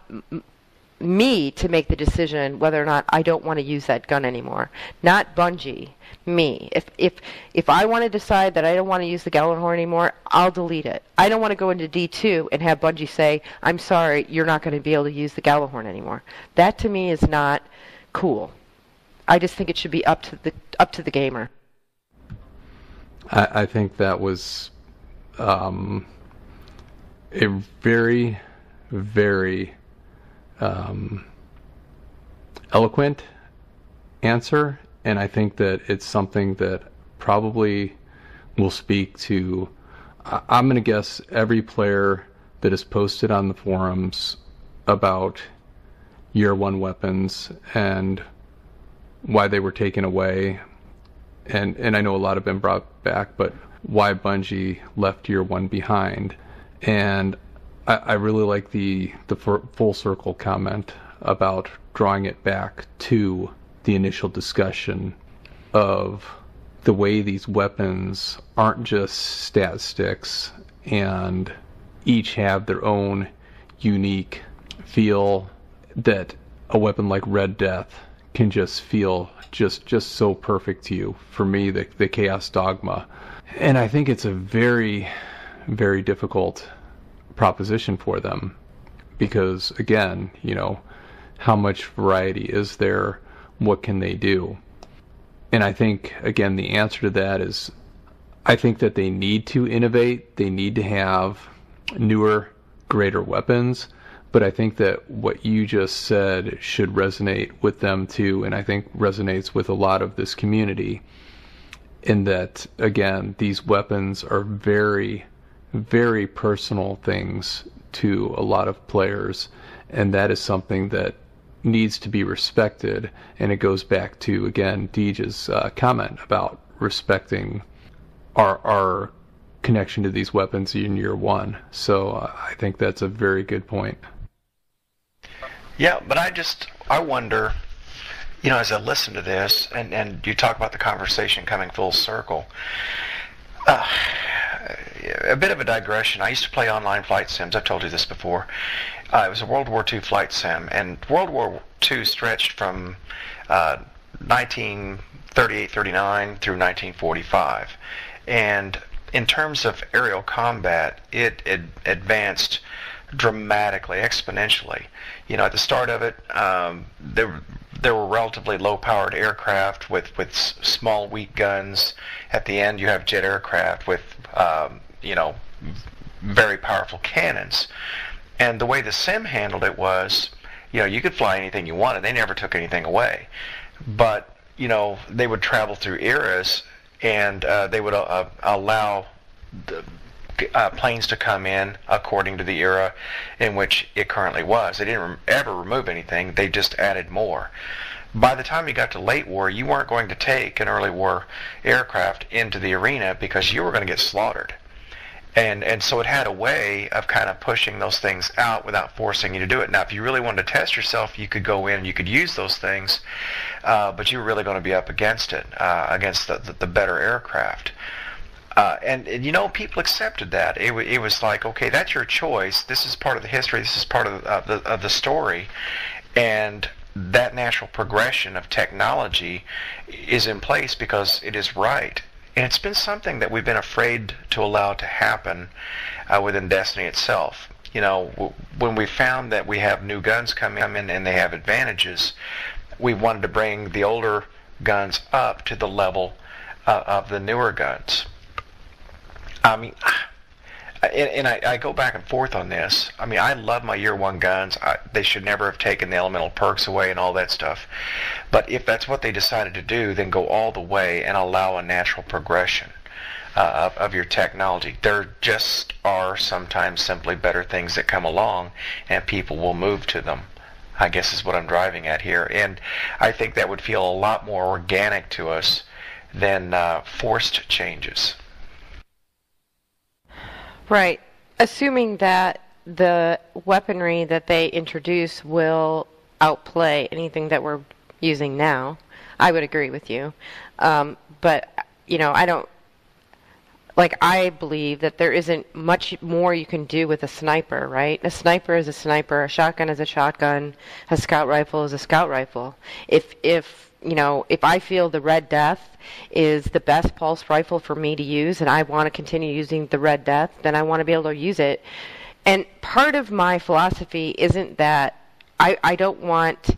[SPEAKER 2] me to make the decision whether or not I don't want to use that gun anymore. Not Bungie. Me. If I want to decide that I don't want to use the Gjallarhorn anymore, I'll delete it. I don't want to go into D2 and have Bungie say, "I'm sorry, you're not going to be able to use the Gjallarhorn anymore." That to me is not cool. I just think it should be up to the gamer.
[SPEAKER 1] I think that was a very, very eloquent answer, and I think that it's something that probably will speak to, I'm going to guess, every player that has posted on the forums about Year 1 weapons and why they were taken away, and I know a lot have been brought back, but why Bungie left Year 1 behind. And I really like the full circle comment about drawing it back to the initial discussion of the way these weapons aren't just stat sticks and each have their own unique feel, that a weapon like Red Death can just feel just so perfect to you. For me, the Chaos Dogma. And I think it's a very, very difficult proposition for them because, again, how much variety is there? What can they do? And I think, again, the answer to that is I think that they need to innovate. They need to have newer, greater weapons. But I think that what you just said should resonate with them too, and I think resonates with a lot of this community, in that, again, these weapons are very, very personal things to a lot of players, and that is something that needs to be respected. And it goes back to, again, Deej's comment about respecting our connection to these weapons in Year 1. So I think that's a very good point.
[SPEAKER 4] Yeah, but I wonder, as I listen to this, and you talk about the conversation coming full circle, a bit of a digression. I used to play online flight sims. I've told you this before. It was a World War II flight sim, and World War II stretched from 1938-39 through 1945. And in terms of aerial combat, it advanced dramatically, exponentially. At the start of it, there were relatively low-powered aircraft with small, weak guns. At the end, you have jet aircraft with, very powerful cannons. And the way the sim handled it was, you could fly anything you wanted. They never took anything away. But, they would travel through eras, and they would allow planes to come in according to the era in which it currently was. They didn't ever remove anything. They just added more. by the time you got to late war, you weren't going to take an early war aircraft into the arena because you were going to get slaughtered. And so it had a way of kind of pushing those things out without forcing you to do it. Now, if you really wanted to test yourself, you could go in and you could use those things, but you were really going to be up against it, against the better aircraft. And you know, people accepted that. It was like, okay, that's your choice. This is part of the history. This is part of the story, and that natural progression of technology is in place because it is right. And it's been something that we've been afraid to allow to happen within Destiny itself. You know, when we found that we have new guns come in and they have advantages, we wanted to bring the older guns up to the level of the newer guns. I mean, and I go back and forth on this. I mean, I love my year one guns. They should never have taken the elemental perks away and all that stuff. But if that's what they decided to do, then go all the way and allow a natural progression of your technology. There just are sometimes simply better things that come along, and people will move to them, I guess is what I'm driving at here. And I think that would feel a lot more organic to us than forced changes.
[SPEAKER 2] Right. Assuming that the weaponry that they introduce will outplay anything that we're using now, I would agree with you. But, you know, I believe that there isn't much more you can do with a sniper, right? A sniper is a sniper, a shotgun is a shotgun, a scout rifle is a scout rifle. If I feel the Red Death is the best pulse rifle for me to use and I want to continue using the Red Death, then I want to be able to use it. And part of my philosophy isn't that I don't want,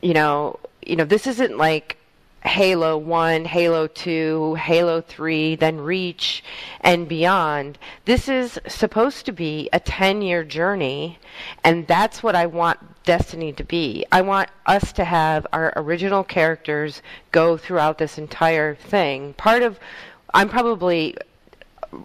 [SPEAKER 2] this isn't like Halo 1, Halo 2, Halo 3, then Reach, and beyond. This is supposed to be a 10-year journey, and that's what I want Destiny to be. I want us to have our original characters go throughout this entire thing. I'm probably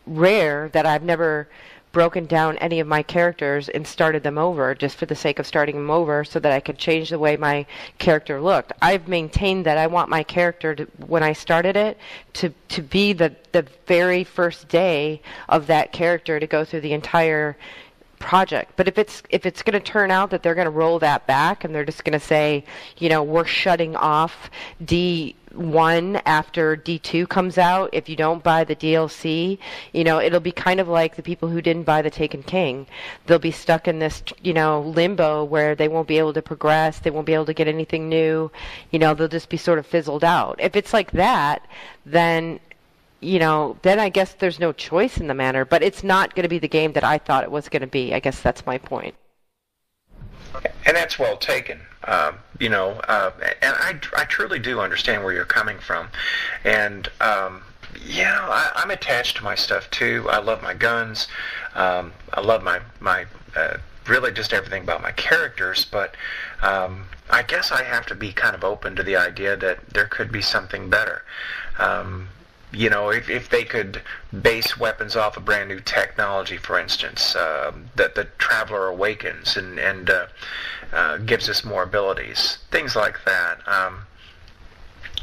[SPEAKER 2] rare that I've never broken down any of my characters and started them over just for the sake of starting them over so that I could change the way my character looked. I've maintained that I want my character to, when I started it, to be the very first day of that character to go through the entire project. But if it's going to turn out that they're going to roll that back and they're just going to say, we're shutting off D1 after D2 comes out, if you don't buy the DLC, it'll be kind of like the people who didn't buy the Taken King. They'll be stuck in this, limbo where they won't be able to progress, they won't be able to get anything new, they'll just be sort of fizzled out. If it's like that, then I guess there's no choice in the matter, but it's not going to be the game that I thought it was going to be. I guess that's my point.
[SPEAKER 4] And that's well taken. And I truly do understand where you're coming from. And, I'm attached to my stuff too. I love my guns. I love my really just everything about my characters, but I guess I have to be kind of open to the idea that there could be something better. If they could base weapons off a brand new technology, for instance, that the Traveler awakens and gives us more abilities, things like that.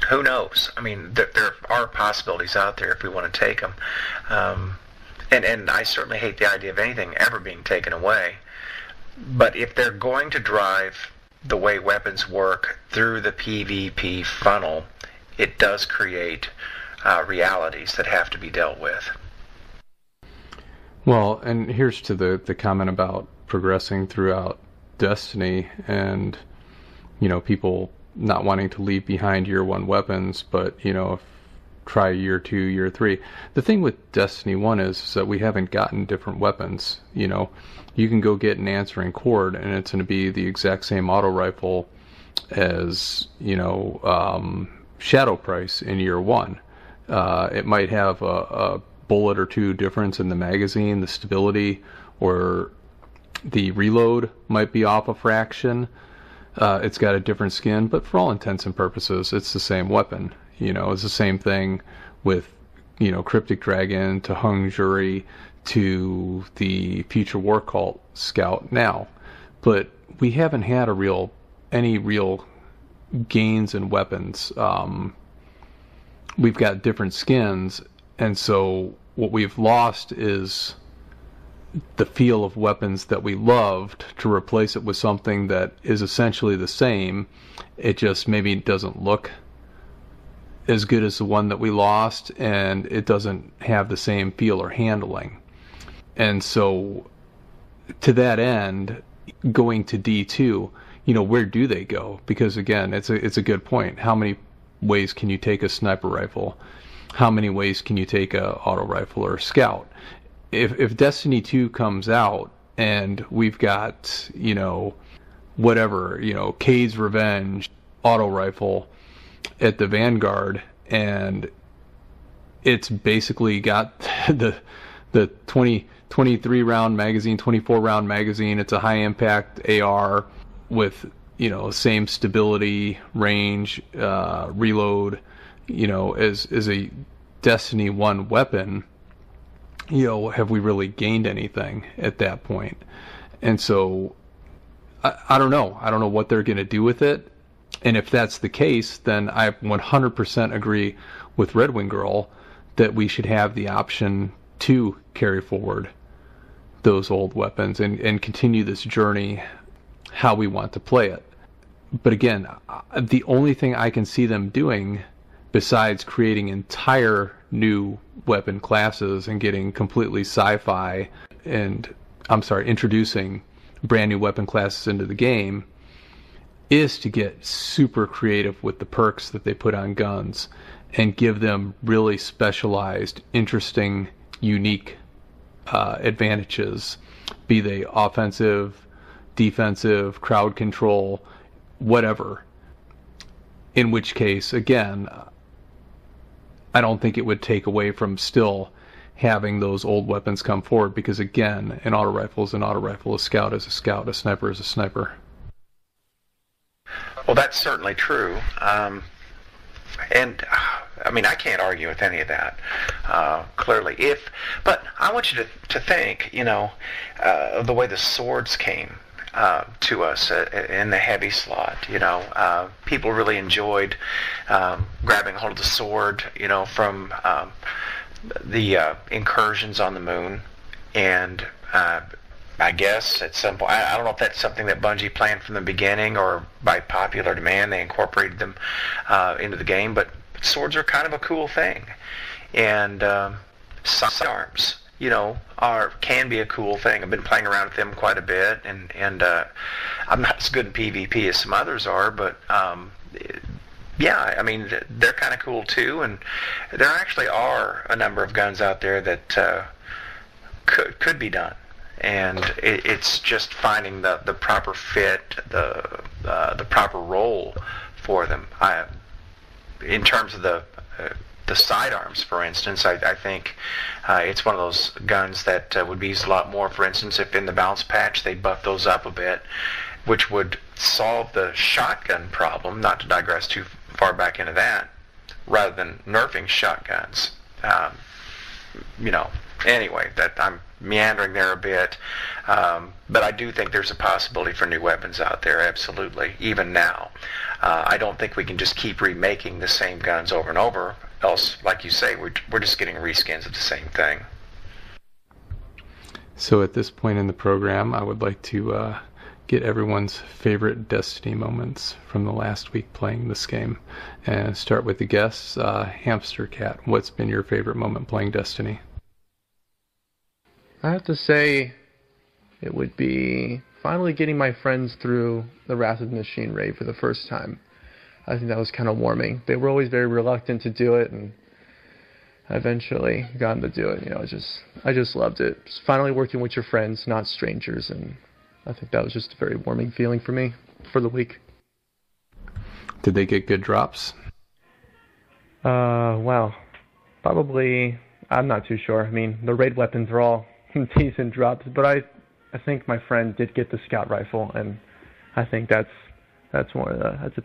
[SPEAKER 4] Who knows? I mean, there are possibilities out there if we want to take them. And I certainly hate the idea of anything ever being taken away. But if they're going to drive the way weapons work through the PvP funnel, it does create realities that have to be dealt with.
[SPEAKER 1] Well, and here's to the comment about progressing throughout Destiny and, people not wanting to leave behind year one weapons, but, try year 2, year 3. The thing with Destiny 1 is that we haven't gotten different weapons. You can go get an answering cord and it's going to be the exact same auto rifle as, Shadow Price in year 1. It might have a bullet or two difference in the magazine, the stability, or the reload might be off a fraction. It's got a different skin, but for all intents and purposes, it's the same weapon. It's the same thing with, Cryptic Dragon to Hung Jury to the Future War Cult Scout now. But we haven't had any real gains in weapons. We've got different skins, and so what we've lost is the feel of weapons that we loved, to replace it with something that is essentially the same. It just maybe doesn't look as good as the one that we lost, and it doesn't have the same feel or handling. And so to that end, going to D2, where do they go? Because again, it's a good point. How many ways can you take a sniper rifle? How many ways can you take a auto rifle or a scout? If Destiny 2 comes out and we've got, whatever, Cade's Revenge auto rifle at the Vanguard, and it's basically got the 23 round magazine, 24 round magazine. It's a high impact AR with, same stability, range, reload, as a Destiny 1 weapon. Have we really gained anything at that point? And so I don't know. I don't know what they're going to do with it. And if that's the case, then I 100% agree with RedWingGirl that we should have the option to carry forward those old weapons and continue this journey how we want to play it. But again, the only thing I can see them doing, besides creating entire new weapon classes and getting completely sci-fi introducing brand new weapon classes into the game, is to get super creative with the perks that they put on guns and give them really specialized, interesting, unique advantages, be they offensive, defensive, crowd control, whatever. In which case, again, I don't think it would take away from still having those old weapons come forward, because again, an auto rifle is an auto rifle, a scout is a scout, a sniper is a sniper.
[SPEAKER 4] Well, that's certainly true. And I mean, I can't argue with any of that, clearly. But I want you to think, of the way the swords came to us in the heavy slot. People really enjoyed grabbing hold of the sword, from the incursions on the moon. And I guess at some point, I don't know if that's something that Bungie planned from the beginning, or by popular demand they incorporated them into the game, but swords are kind of a cool thing. And sidearms, can be a cool thing. I've been playing around with them quite a bit, and I'm not as good in PvP as some others are, but yeah, I mean, they're kind of cool too, and there actually are a number of guns out there that could be done. And it's just finding the proper fit, the proper role for them. In terms of the sidearms, for instance, I think it's one of those guns that would be used a lot more. For instance, if in the balance patch they buff those up a bit, which would solve the shotgun problem, not to digress too far back into that, rather than nerfing shotguns. Anyway, that I'm meandering there a bit, but I do think there's a possibility for new weapons out there, absolutely, even now. I don't think we can just keep remaking the same guns over and over, else, like you say, we're just getting reskins of the same thing.
[SPEAKER 1] So at this point in the program, I would like to get everyone's favorite Destiny moments from the last week playing this game, and start with the guests. Hamster Cat, what's been your favorite moment playing Destiny?
[SPEAKER 3] I have to say it would be finally getting my friends through the Wrath of the Machine raid for the first time. I think that was kind of warming. They were always very reluctant to do it, and I eventually got them to do it. I just loved it. Just finally working with your friends, not strangers, and I think that was just a very warming feeling for me for the week.
[SPEAKER 1] Did they get good drops?
[SPEAKER 3] Well, probably, I'm not too sure. I mean, the raid weapons are all decent drops, but I think my friend did get the scout rifle, and I think that's a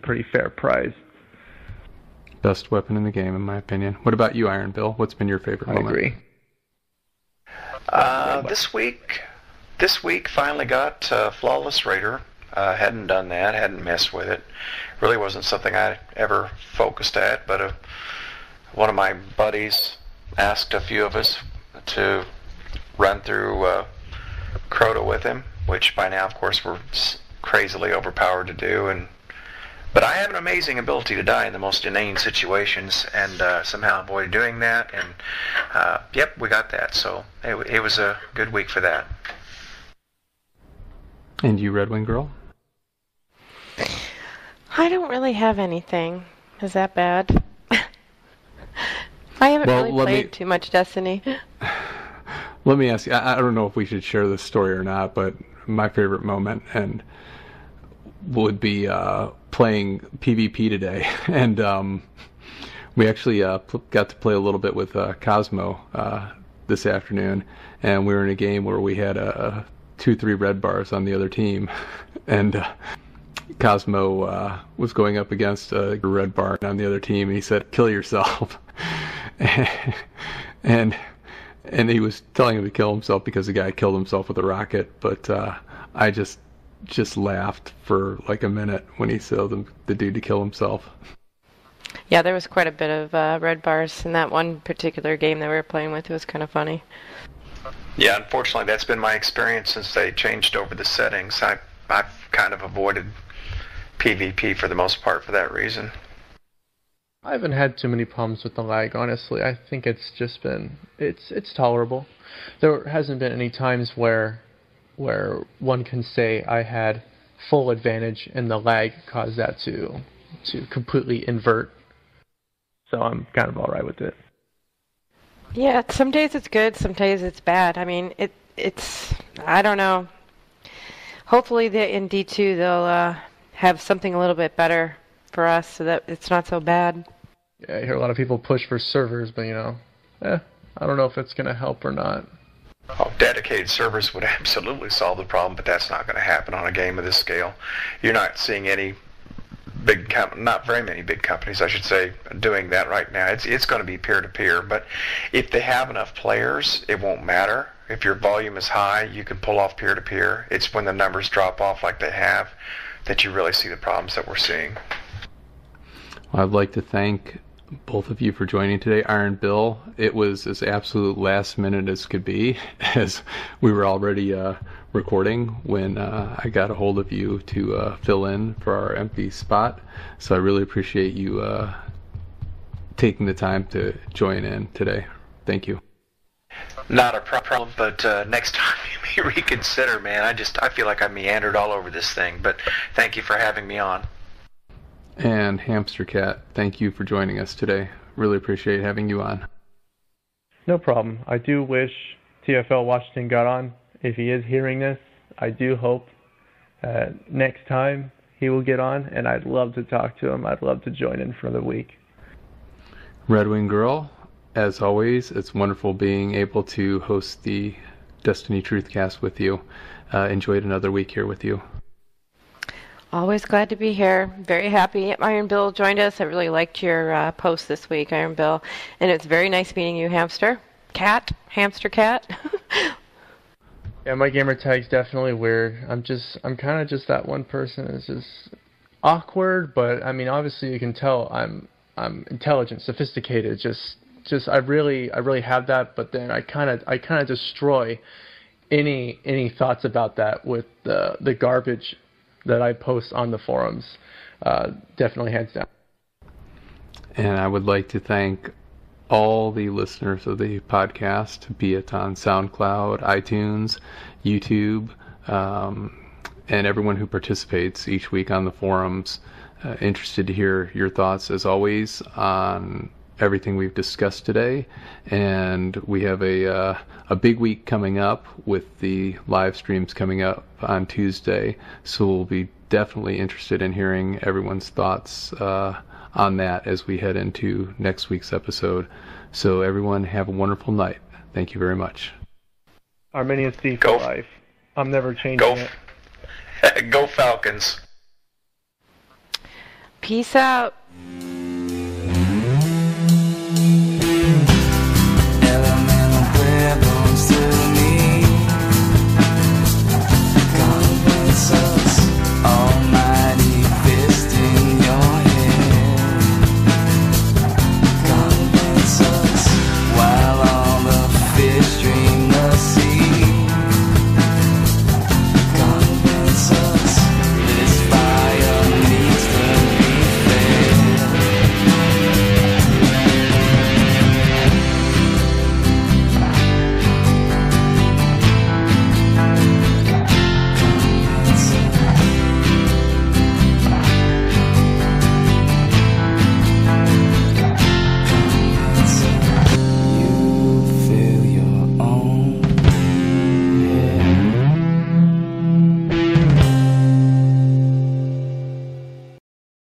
[SPEAKER 3] pretty fair prize.
[SPEAKER 1] Best weapon in the game, in my opinion. What about you, IronBill? What's been your favorite moment?
[SPEAKER 3] I agree.
[SPEAKER 4] This week finally got Flawless Raider Hadn't done that, hadn't messed with it. Really wasn't something I ever focused at, but one of my buddies asked a few of us to run through Crota with him, which by now, of course, we're crazily overpowered to do. But I have an amazing ability to die in the most inane situations, and somehow avoided doing that. And yep, we got that. So it was a good week for that.
[SPEAKER 1] And you, RedWingGirl?
[SPEAKER 2] I don't really have anything. Is that bad? I haven't really played too much Destiny.
[SPEAKER 1] Let me ask you, I don't know if we should share this story or not, but my favorite moment would be playing PvP today. And we actually got to play a little bit with Cosmo this afternoon, and we were in a game where we had 2-3 red bars on the other team. And Cosmo was going up against a red bar on the other team, and he said, "Kill yourself." and he was telling him to kill himself because the guy killed himself with a rocket. But I just laughed for like a minute when he told the dude to kill himself.
[SPEAKER 2] Yeah, there was quite a bit of red bars in that one particular game that we were playing with. It was kind of funny.
[SPEAKER 4] Yeah, unfortunately, that's been my experience since they changed over the settings. I've kind of avoided PvP for the most part for that reason.
[SPEAKER 3] I haven't had too many problems with the lag, honestly. I think it's just been, it's tolerable. There hasn't been any times where one can say I had full advantage and the lag caused that to completely invert. So I'm kind of alright with it.
[SPEAKER 2] Yeah, some days it's good, some days it's bad. I mean, it's I don't know. Hopefully in D2 they'll have something a little bit better for us so that it's not so bad.
[SPEAKER 3] Yeah, I hear a lot of people push for servers, but I don't know if it's going to help or not.
[SPEAKER 4] Oh, dedicated servers would absolutely solve the problem, but that's not going to happen on a game of this scale. You're not seeing any not very many big companies, I should say, doing that right now. It's going to be peer-to-peer, but if they have enough players, it won't matter. If your volume is high, you can pull off peer-to-peer. It's when the numbers drop off like they have that you really see the problems that we're seeing.
[SPEAKER 1] Well, I'd like to thank both of you for joining today. IronBill, it was as absolute last minute as could be, as we were already recording when I got a hold of you to fill in for our empty spot. So I really appreciate you taking the time to join in today. Thank you.
[SPEAKER 4] Not a problem, but next time you may reconsider, man. I feel like I meandered all over this thing, but thank you for having me on.
[SPEAKER 1] And Hamster Cat, thank you for joining us today. Really appreciate having you on.
[SPEAKER 3] No problem. I do wish TFL Washington got on. If he is hearing this, I do hope next time he will get on, and I'd love to talk to him. I'd love to join in for the week.
[SPEAKER 1] RedWingGirl, as always, it's wonderful being able to host the Destiny Truthcast with you. Enjoyed another week here with you.
[SPEAKER 2] Always glad to be here. Very happy IronBill joined us. I really liked your post this week, IronBill. And it's very nice meeting you, Hamster Cat.
[SPEAKER 3] Yeah, my gamer tag's definitely weird. I'm kind of just that one person. It's just awkward, but I mean, obviously you can tell I'm intelligent, sophisticated. Just I really have that, but then I kind of destroy any thoughts about that with the garbage that I post on the forums. Definitely hands down.
[SPEAKER 1] And I would like to thank all the listeners of the podcast, be it on SoundCloud, iTunes, YouTube, and everyone who participates each week on the forums. Interested to hear your thoughts, as always, on everything we've discussed today. And we have a big week coming up with the live streams coming up on Tuesday, so we'll be definitely interested in hearing everyone's thoughts on that as we head into next week's episode. So everyone, have a wonderful night. Thank you very much.
[SPEAKER 3] Arminius D for life. I'm never changing it.
[SPEAKER 4] Go Falcons.
[SPEAKER 2] Peace out.